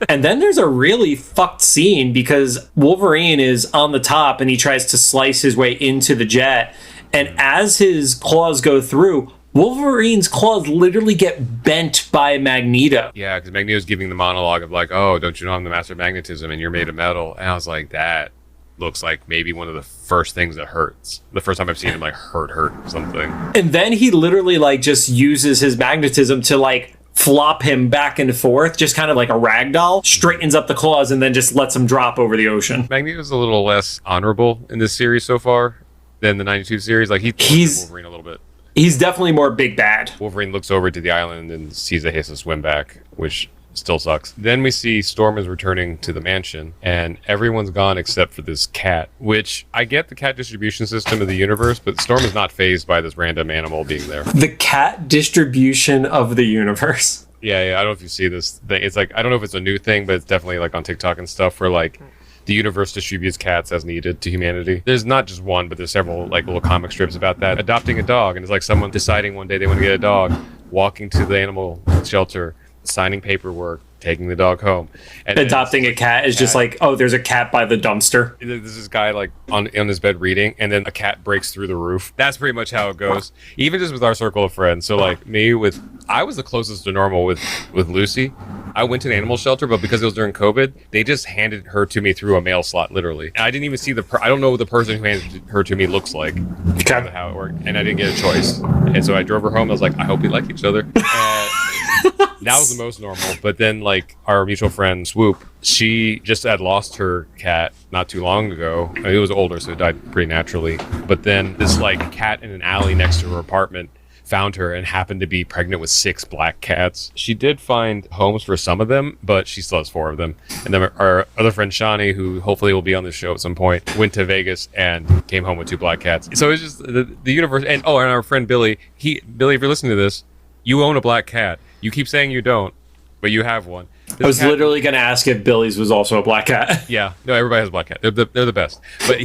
S2: and then there's a really fucked scene because Wolverine is on the top and he tries to slice his way into the jet. And as his claws go through, Wolverine's claws literally get bent by Magneto.
S1: Yeah, because Magneto's giving the monologue of like, oh, don't you know I'm the master of magnetism and you're made of metal? And I was like, that looks like maybe one of the first things that hurts. The first time I've seen him like hurt something.
S2: And then he literally like just uses his magnetism to like flop him back and forth, just kind of like a rag doll, straightens up the claws and then just lets him drop over the ocean.
S1: Magneto's a little less honorable in this series so far than the 92 series. Like he's Wolverine a little bit.
S2: He's definitely more big bad.
S1: Wolverine looks over to the island and sees that he has to swim back, which still sucks. Then we see Storm is returning to the mansion, and everyone's gone except for this cat, which I get the cat distribution system of the universe, but Storm is not fazed by this random animal being there.
S2: The cat distribution of the universe.
S1: Yeah, I don't know if you see this thing. It's like, I don't know if it's a new thing, but it's definitely like on TikTok and stuff where like the universe distributes cats as needed to humanity. There's not just one, but there's several like little comic strips about that. Adopting a dog, and it's like someone deciding one day they want to get a dog, walking to the animal shelter, signing paperwork, taking the dog home. And
S2: adopting a cat is just like, oh, there's a cat by the dumpster.
S1: There's this guy like on his bed reading, and then a cat breaks through the roof. That's pretty much how it goes. Even just with our circle of friends. So like I was the closest to normal with Lucy. I went to an animal shelter, but because it was during COVID, they just handed her to me through a mail slot, literally. And I didn't even see I don't know what the person who handed her to me looks like, how it worked, and I didn't get a choice. And so I drove her home. I was like, I hope we like each other. That was the most normal. But then, like, our mutual friend Swoop, she just had lost her cat not too long ago. I mean, it was older, so it died pretty naturally. But then this, like, cat in an alley next to her apartment found her and happened to be pregnant with 6 black cats. She did find homes for some of them, but she still has 4 of them. And then our other friend Shawnee, who hopefully will be on the show at some point, went to Vegas and came home with 2 black cats. So it's just the universe. And our friend Billy, Billy, if you're listening to this, you own a black cat. You keep saying you don't, but you have one.
S2: I was literally going to ask if Billy's was also a black cat.
S1: Yeah. No, everybody has a black cat. They're the best. But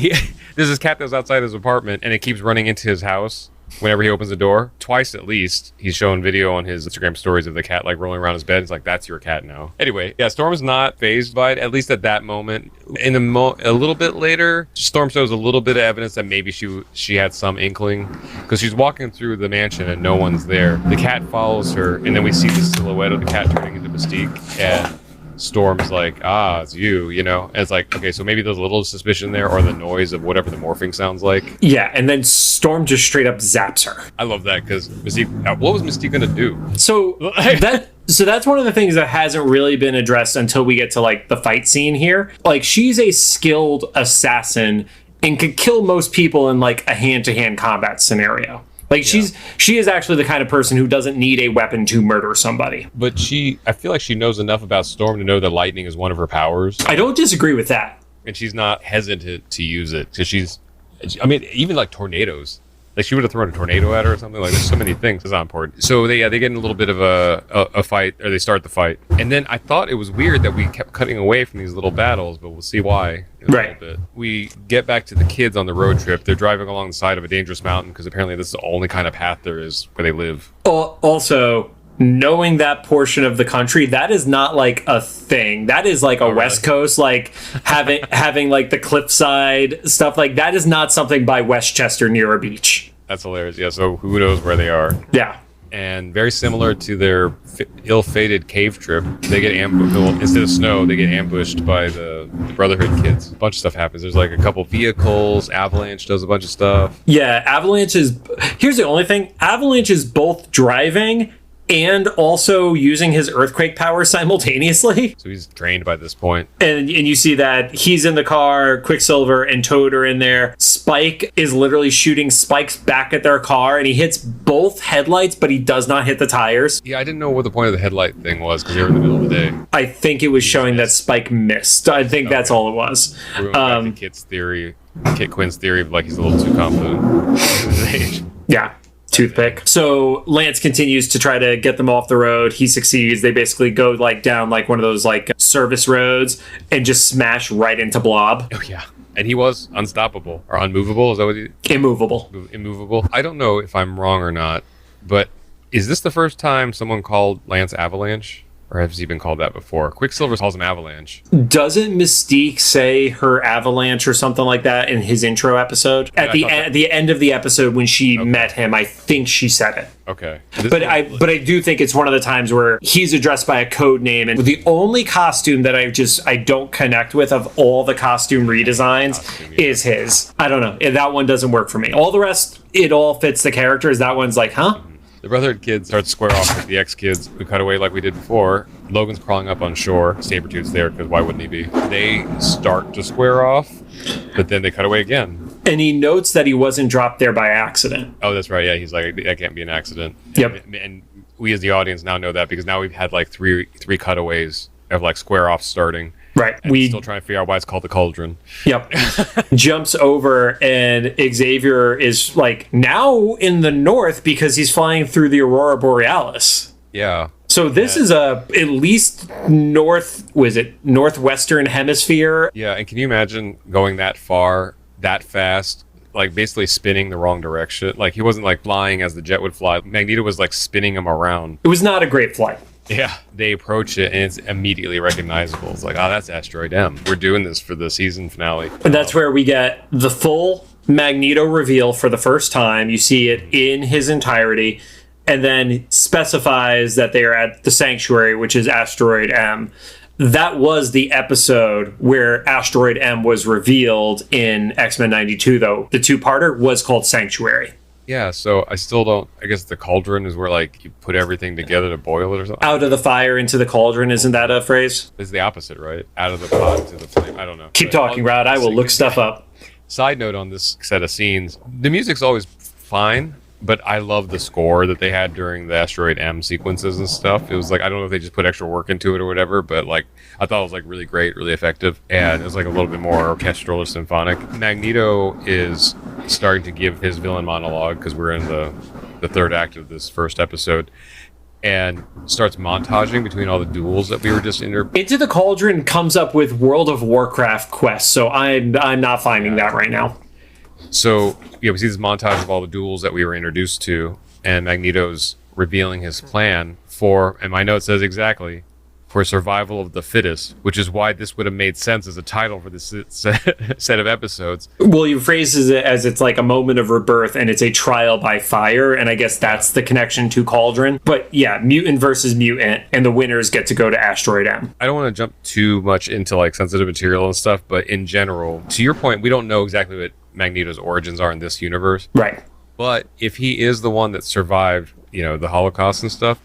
S1: there's this cat that was outside his apartment, and it keeps running into his house whenever he opens the door. Twice at least, he's showing video on his Instagram stories of the cat, like, rolling around his bed. It's like, that's your cat now. Anyway, yeah, Storm's not fazed by it, at least at that moment. A little bit later, Storm shows a little bit of evidence that maybe she had some inkling, because she's walking through the mansion and no one's there. The cat follows her, and then we see the silhouette of the cat turning into Mystique, and Storm's like, it's you, And it's like, okay, so maybe there's a little suspicion there, or the noise of whatever the morphing sounds like.
S2: Yeah, and then Storm just straight up zaps her.
S1: I love that, because Mystique, what was Mystique gonna do?
S2: So that's one of the things that hasn't really been addressed until we get to, like, the fight scene here. Like, she's a skilled assassin and could kill most people in, like, a hand-to-hand combat scenario. Like, she is actually the kind of person who doesn't need a weapon to murder somebody.
S1: But I feel like she knows enough about Storm to know that lightning is one of her powers.
S2: I don't disagree with that.
S1: And she's not hesitant to use it, because even like tornadoes. Like, she would have thrown a tornado at her or something. Like, there's so many things. It's not important. So they get in a little bit of a fight, or they start the fight. And then I thought it was weird that we kept cutting away from these little battles, but we'll see why in a little bit. We get back to the kids on the road trip. They're driving along the side of a dangerous mountain, because apparently this is the only kind of path there is where they live.
S2: Also, knowing that portion of the country, that is not like a thing. That is like a West Coast, like having like the cliffside stuff. Like, that is not something by Westchester near a beach.
S1: That's hilarious. Yeah, so who knows where they are?
S2: Yeah.
S1: And very similar to their ill-fated cave trip, they get ambushed. Instead of snow, they get ambushed by the Brotherhood kids. A bunch of stuff happens. There's like a couple vehicles. Avalanche does a bunch of stuff.
S2: Yeah, Avalanche is... Here's the only thing. Avalanche is both driving and also using his earthquake power simultaneously.
S1: So he's drained by this point.
S2: And you see that he's in the car, Quicksilver and Toad are in there. Spike is literally shooting spikes back at their car, and he hits both headlights, but he does not hit the tires.
S1: Yeah, I didn't know what the point of the headlight thing was, because they were in the middle of the day.
S2: I think it was showing that Spike missed. I think that's all it was.
S1: Kit Quinn's theory of, like, he's a little too confident at his age.
S2: Yeah. Toothpick. So Lance continues to try to get them off the road. He succeeds. They basically go like down like one of those like service roads and just smash right into Blob.
S1: Oh yeah. And he was unstoppable or unmovable. Is that what he? Immovable. I don't know if I'm wrong or not, but is this the first time someone called Lance Avalanche? Or has he been called that before? Quicksilver calls him Avalanche.
S2: Doesn't Mystique say her Avalanche or something like that in his intro episode? At the end of the episode when she met him, I think she said it.
S1: Okay.
S2: But I do think it's one of the times where he's addressed by a code name, and the only costume that I don't connect with of all the costume redesigns is his. I don't know. That one doesn't work for me. All the rest, it all fits the characters. That one's like, huh?
S1: The Brotherhood kids start to square off with the X-kids. We cut away like we did before. Logan's crawling up on shore. Sabretooth's there, because why wouldn't he be? They start to square off, but then they cut away again.
S2: And he notes that he wasn't dropped there by accident.
S1: Oh, that's right. Yeah, he's like, that can't be an accident.
S2: Yep.
S1: And we as the audience now know that, because now we've had like three cutaways of like square off starting.
S2: Right.
S1: We still trying to figure out why it's called the Cauldron.
S2: Yep. Jumps over, and Xavier is like now in the north because he's flying through the Aurora Borealis.
S1: Yeah.
S2: So this is at least northwestern hemisphere.
S1: Yeah, and can you imagine going that far, that fast, like basically spinning the wrong direction? Like, he wasn't like flying as the jet would fly. Magneto was like spinning him around.
S2: It was not a great flight.
S1: Yeah, they approach it and it's immediately recognizable. It's like, that's Asteroid M. We're doing this for the season finale.
S2: And that's where we get the full Magneto reveal for the first time. You see it in his entirety. and then specifies that they are at the Sanctuary, which is Asteroid M. That was the episode where Asteroid M was revealed in X-Men 92, though. The two-parter was called Sanctuary.
S1: Yeah, so I still don't... I guess the cauldron is where, like, you put everything together to boil it or something?
S2: Out of the fire into the cauldron, isn't that a phrase?
S1: It's the opposite, right? Out of the pot into the flame. I don't know.
S2: Keep talking, Rod. I will look stuff up.
S1: Side note on this set of scenes, the music's always fine, but I love the score that they had during the Asteroid M sequences and stuff. It was like, I don't know if they just put extra work into it or whatever, but like, I thought it was like really great, really effective, and it was like a little bit more orchestral or symphonic. Magneto is starting to give his villain monologue, because we're in the third act of this first episode, and starts montaging between all the duels that we were just
S2: Into the Cauldron comes up with World of Warcraft quests, so I'm not finding that right now.
S1: So, yeah, we see this montage of all the duels that we were introduced to, and Magneto's revealing his plan for, and my note says exactly, for survival of the fittest, which is why this would have made sense as a title for this set of episodes.
S2: Well, he phrases it as it's like a moment of rebirth, and it's a trial by fire, and I guess that's the connection to Cauldron. But yeah, mutant versus mutant, and the winners get to go to Asteroid M.
S1: I don't want to jump too much into like sensitive material and stuff, but in general, to your point, we don't know exactly what Magneto's origins are in this universe.
S2: Right.
S1: But if he is the one that survived, the Holocaust and stuff,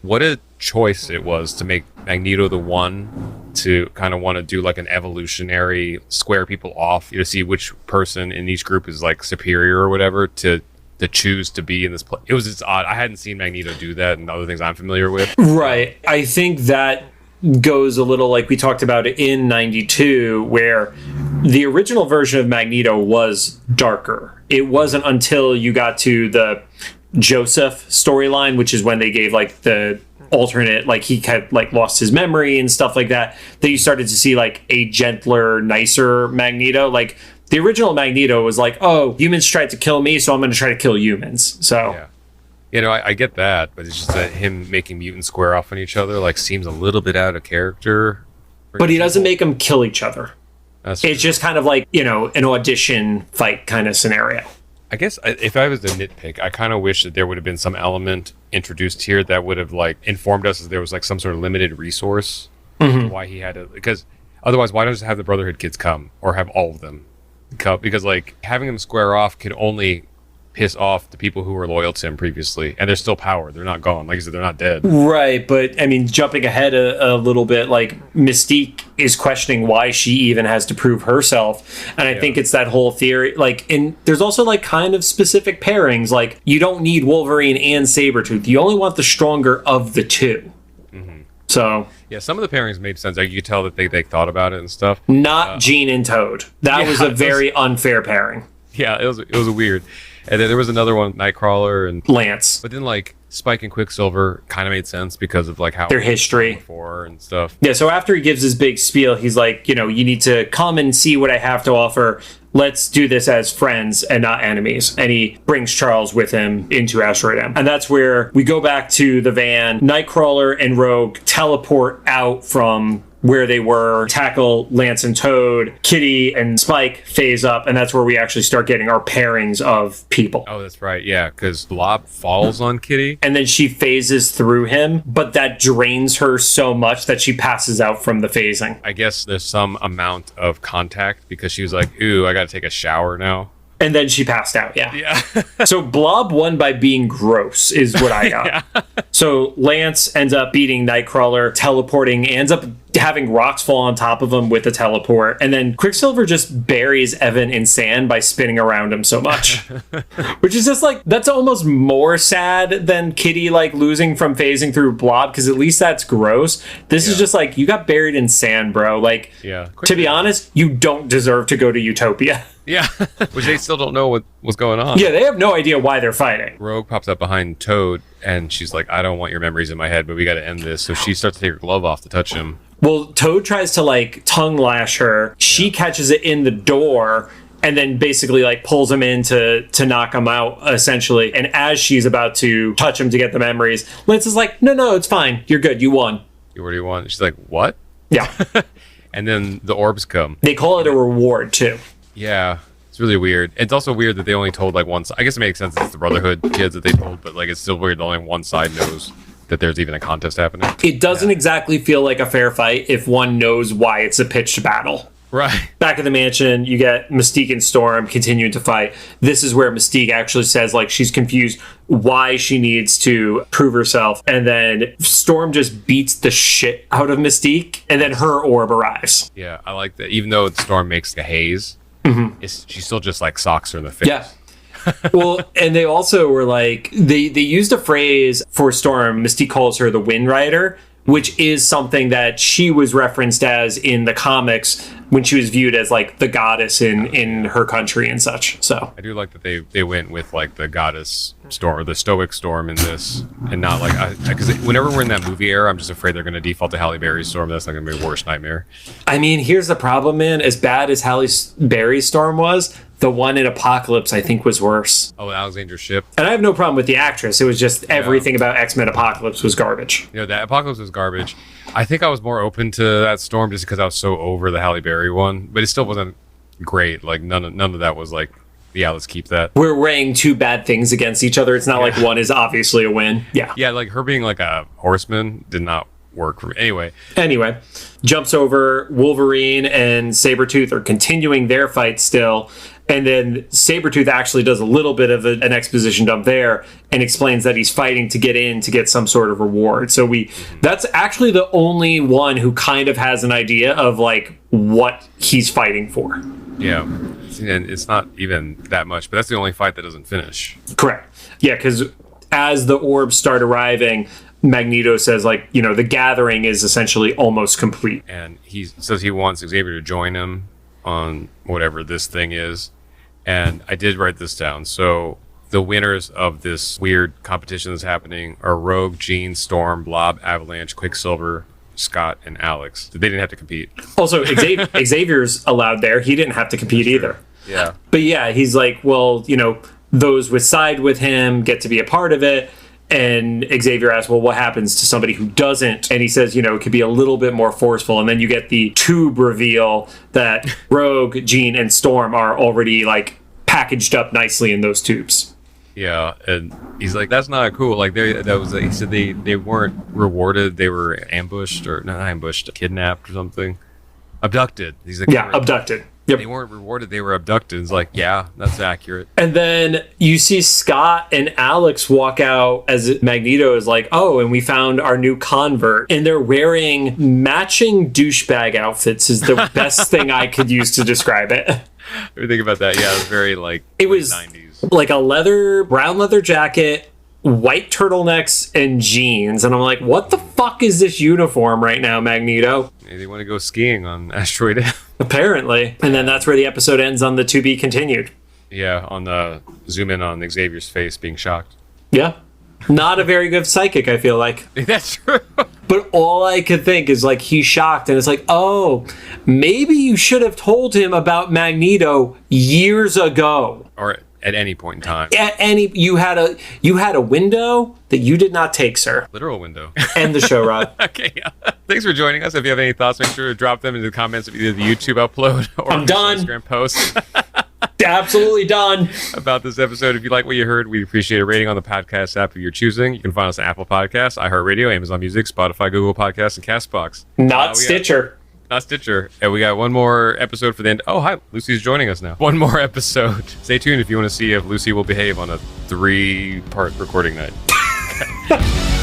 S1: what a choice it was to make Magneto the one to kind of want to do like an evolutionary square people off, see which person in each group is like superior or whatever, to choose to be in this place. It was just odd. I hadn't seen Magneto do that and other things I'm familiar with.
S2: Right. I think that goes a little like we talked about it in 92, where the original version of Magneto was darker. It wasn't until you got to the Joseph storyline, which is when they gave like the alternate, like he had like lost his memory and stuff like that you started to see like a gentler, nicer Magneto. Like the original Magneto was like, oh, humans tried to kill me, so I'm going to try to kill humans. So
S1: yeah. I get that, but it's just that him making mutants square off on each other like seems a little bit out of character.
S2: But he doesn't make them kill each other.
S1: It's
S2: just kind of like, an audition fight kind of scenario.
S1: I guess if I was to nitpick, I kind of wish that there would have been some element introduced here that would have like informed us that there was like some sort of limited resource to why he had to, because otherwise why don't just have the Brotherhood kids come, or have all of them come? Because like having them square off could only piss off the people who were loyal to him previously, and they're still power. They're not gone. Like I said, they're not dead. Right,
S2: but I mean, jumping ahead a little bit, like Mystique is questioning why she even has to prove herself, and I think it's that whole theory. Like, and there's also like kind of specific pairings. Like, you don't need Wolverine and Sabretooth. You only want the stronger of the two. So
S1: yeah, some of the pairings made sense. Like, you could tell that they thought about it and stuff.
S2: Not Jean and Toad. That was a very unfair pairing.
S1: Yeah, it was a weird. And then there was another one, Nightcrawler and
S2: Lance.
S1: But then like Spike and Quicksilver kind of made sense because of like how
S2: their history
S1: before and stuff.
S2: Yeah, so after he gives his big spiel, he's like, you need to come and see what I have to offer. Let's do this as friends and not enemies. And he brings Charles with him into Asteroid M. And that's where we go back to the van. Nightcrawler and Rogue teleport out from where they were, tackle Lance and Toad. Kitty and Spike phase up, and that's where we actually start getting our pairings of people.
S1: Oh, that's right, yeah, because Blob falls on Kitty.
S2: And then she phases through him, but that drains her so much that she passes out from the phasing.
S1: I guess there's some amount of contact, because she was like, ooh, I gotta take a shower now.
S2: And then she passed out, yeah. So Blob won by being gross, is what I got. So Lance ends up beating Nightcrawler, teleporting, ends up having rocks fall on top of him with a teleport. And then Quicksilver just buries Evan in sand by spinning around him so much. Which is just like, that's almost more sad than Kitty like losing from phasing through Blob, because at least that's gross. This is just like, you got buried in sand, bro. Like, to be honest, you don't deserve to go to Utopia.
S1: Yeah, which they still don't know what's going on.
S2: Yeah, they have no idea why they're fighting.
S1: Rogue pops up behind Toad, and she's like, I don't want your memories in my head, but we got to end this. So she starts to take her glove off to touch him.
S2: Well, Toad tries to like tongue lash her. She catches it in the door, and then basically like pulls him in to knock him out, essentially. And as she's about to touch him to get the memories, Lance is like, no, it's fine. You're good. You won.
S1: What do you want? She's like, what?
S2: Yeah.
S1: And then the orbs come.
S2: They call it a reward, too.
S1: Yeah. It's really weird. It's also weird that they only told like one side. I guess it makes sense it's the Brotherhood kids that they told, but like it's still weird that only one side knows that there's even a contest happening.
S2: It doesn't exactly feel like a fair fight if one knows why it's a pitched battle.
S1: Right.
S2: Back at the mansion, you get Mystique and Storm continuing to fight. This is where Mystique actually says, like, she's confused why she needs to prove herself. And then Storm just beats the shit out of Mystique, and then her orb arrives.
S1: Yeah, I like that. Even though Storm makes a haze, she still just, like, socks her in the face.
S2: Yeah. Well, and they also were like, they used a phrase for Storm. Mystique calls her the Wind Rider, which is something that she was referenced as in the comics when she was viewed as like the goddess in her country and such. So
S1: I do like that they went with like the goddess Storm or the stoic Storm in this, and not like because whenever we're in that movie era, I'm just afraid they're going to default to Halle Berry's Storm. That's not going to be a worst nightmare.
S2: I mean, here's the problem, man. As bad as Halle Berry's Storm was, the one in Apocalypse I think was worse.
S1: Oh, Alexander's ship.
S2: And I have no problem with the actress. It was just everything about X-Men Apocalypse was garbage.
S1: You know, that Apocalypse was garbage. I think I was more open to that Storm just because I was so over the Halle Berry one, but it still wasn't great. Like none of that was like, yeah, let's keep that.
S2: We're weighing two bad things against each other. It's not like one is obviously a win. Yeah.
S1: Yeah, like her being like a horseman did not work for me. Anyway,
S2: jumps over. Wolverine and Sabretooth are continuing their fight still. And then Sabretooth actually does a little bit of an exposition dump there and explains that he's fighting to get in to get some sort of reward. So that's actually the only one who kind of has an idea of like what he's fighting for.
S1: Yeah. And it's not even that much, but that's the only fight that doesn't finish.
S2: Correct. Yeah, because as the orbs start arriving, Magneto says, like, you know, the gathering is essentially almost complete.
S1: And he says he wants Xavier to join him on whatever this thing is. And I did write this down. So the winners of this weird competition that's happening are Rogue, Jean, Storm, Blob, Avalanche, Quicksilver, Scott, and Alex. They didn't have to compete.
S2: Also, Xavier's allowed there. He didn't have to compete either.
S1: Yeah.
S2: But yeah, he's like, well, you know, those with side with him get to be a part of it. And Xavier asks, well, what happens to somebody who doesn't? And he says, you know, it could be a little bit more forceful. And then you get the tube reveal that Rogue, Jean, and Storm are already, like, packaged up nicely in those tubes.
S1: Yeah, and he's like, that's not cool. Like, he said they weren't rewarded. They were ambushed, or not ambushed, kidnapped or something. Abducted. He's like,
S2: yeah, abducted. Yep.
S1: They weren't rewarded, they were abducted. It's like, yeah, that's accurate.
S2: And then you see Scott and Alex walk out as Magneto is like, oh, and we found our new convert. And they're wearing matching douchebag outfits is the best thing I could use to describe it.
S1: What do you think about that? Yeah, it was very like
S2: it was 90s. Like a brown leather jacket, white turtlenecks, and jeans. And I'm like, what the fuck is this uniform right now, Magneto?
S1: Maybe they want to go skiing on Asteroid F.
S2: Apparently. And then that's where the episode ends on the to be continued.
S1: Yeah, on the zoom in on Xavier's face being shocked.
S2: Yeah. Not a very good psychic, I feel like.
S1: That's true.
S2: But all I could think is like he's shocked, and it's like, oh, maybe you should have told him about Magneto years ago.
S1: Or at any point in time.
S2: You had a window that you did not take, sir.
S1: Literal window.
S2: End the show, Rod.
S1: Okay, yeah. Thanks for joining us. If you have any thoughts, make sure to drop them into the comments of either the YouTube upload or
S2: I'm done.
S1: Instagram post.
S2: Absolutely done.
S1: About this episode. If you like what you heard, we'd appreciate a rating on the podcast app of your choosing. You can find us on Apple Podcasts, iHeartRadio, Amazon Music, Spotify, Google Podcasts, and CastBox.
S2: Not Stitcher.
S1: Not Stitcher. And we got one more episode for the end. Oh, hi. Lucy's joining us now. One more episode. Stay tuned if you want to see if Lucy will behave on a 3-part recording night. Okay.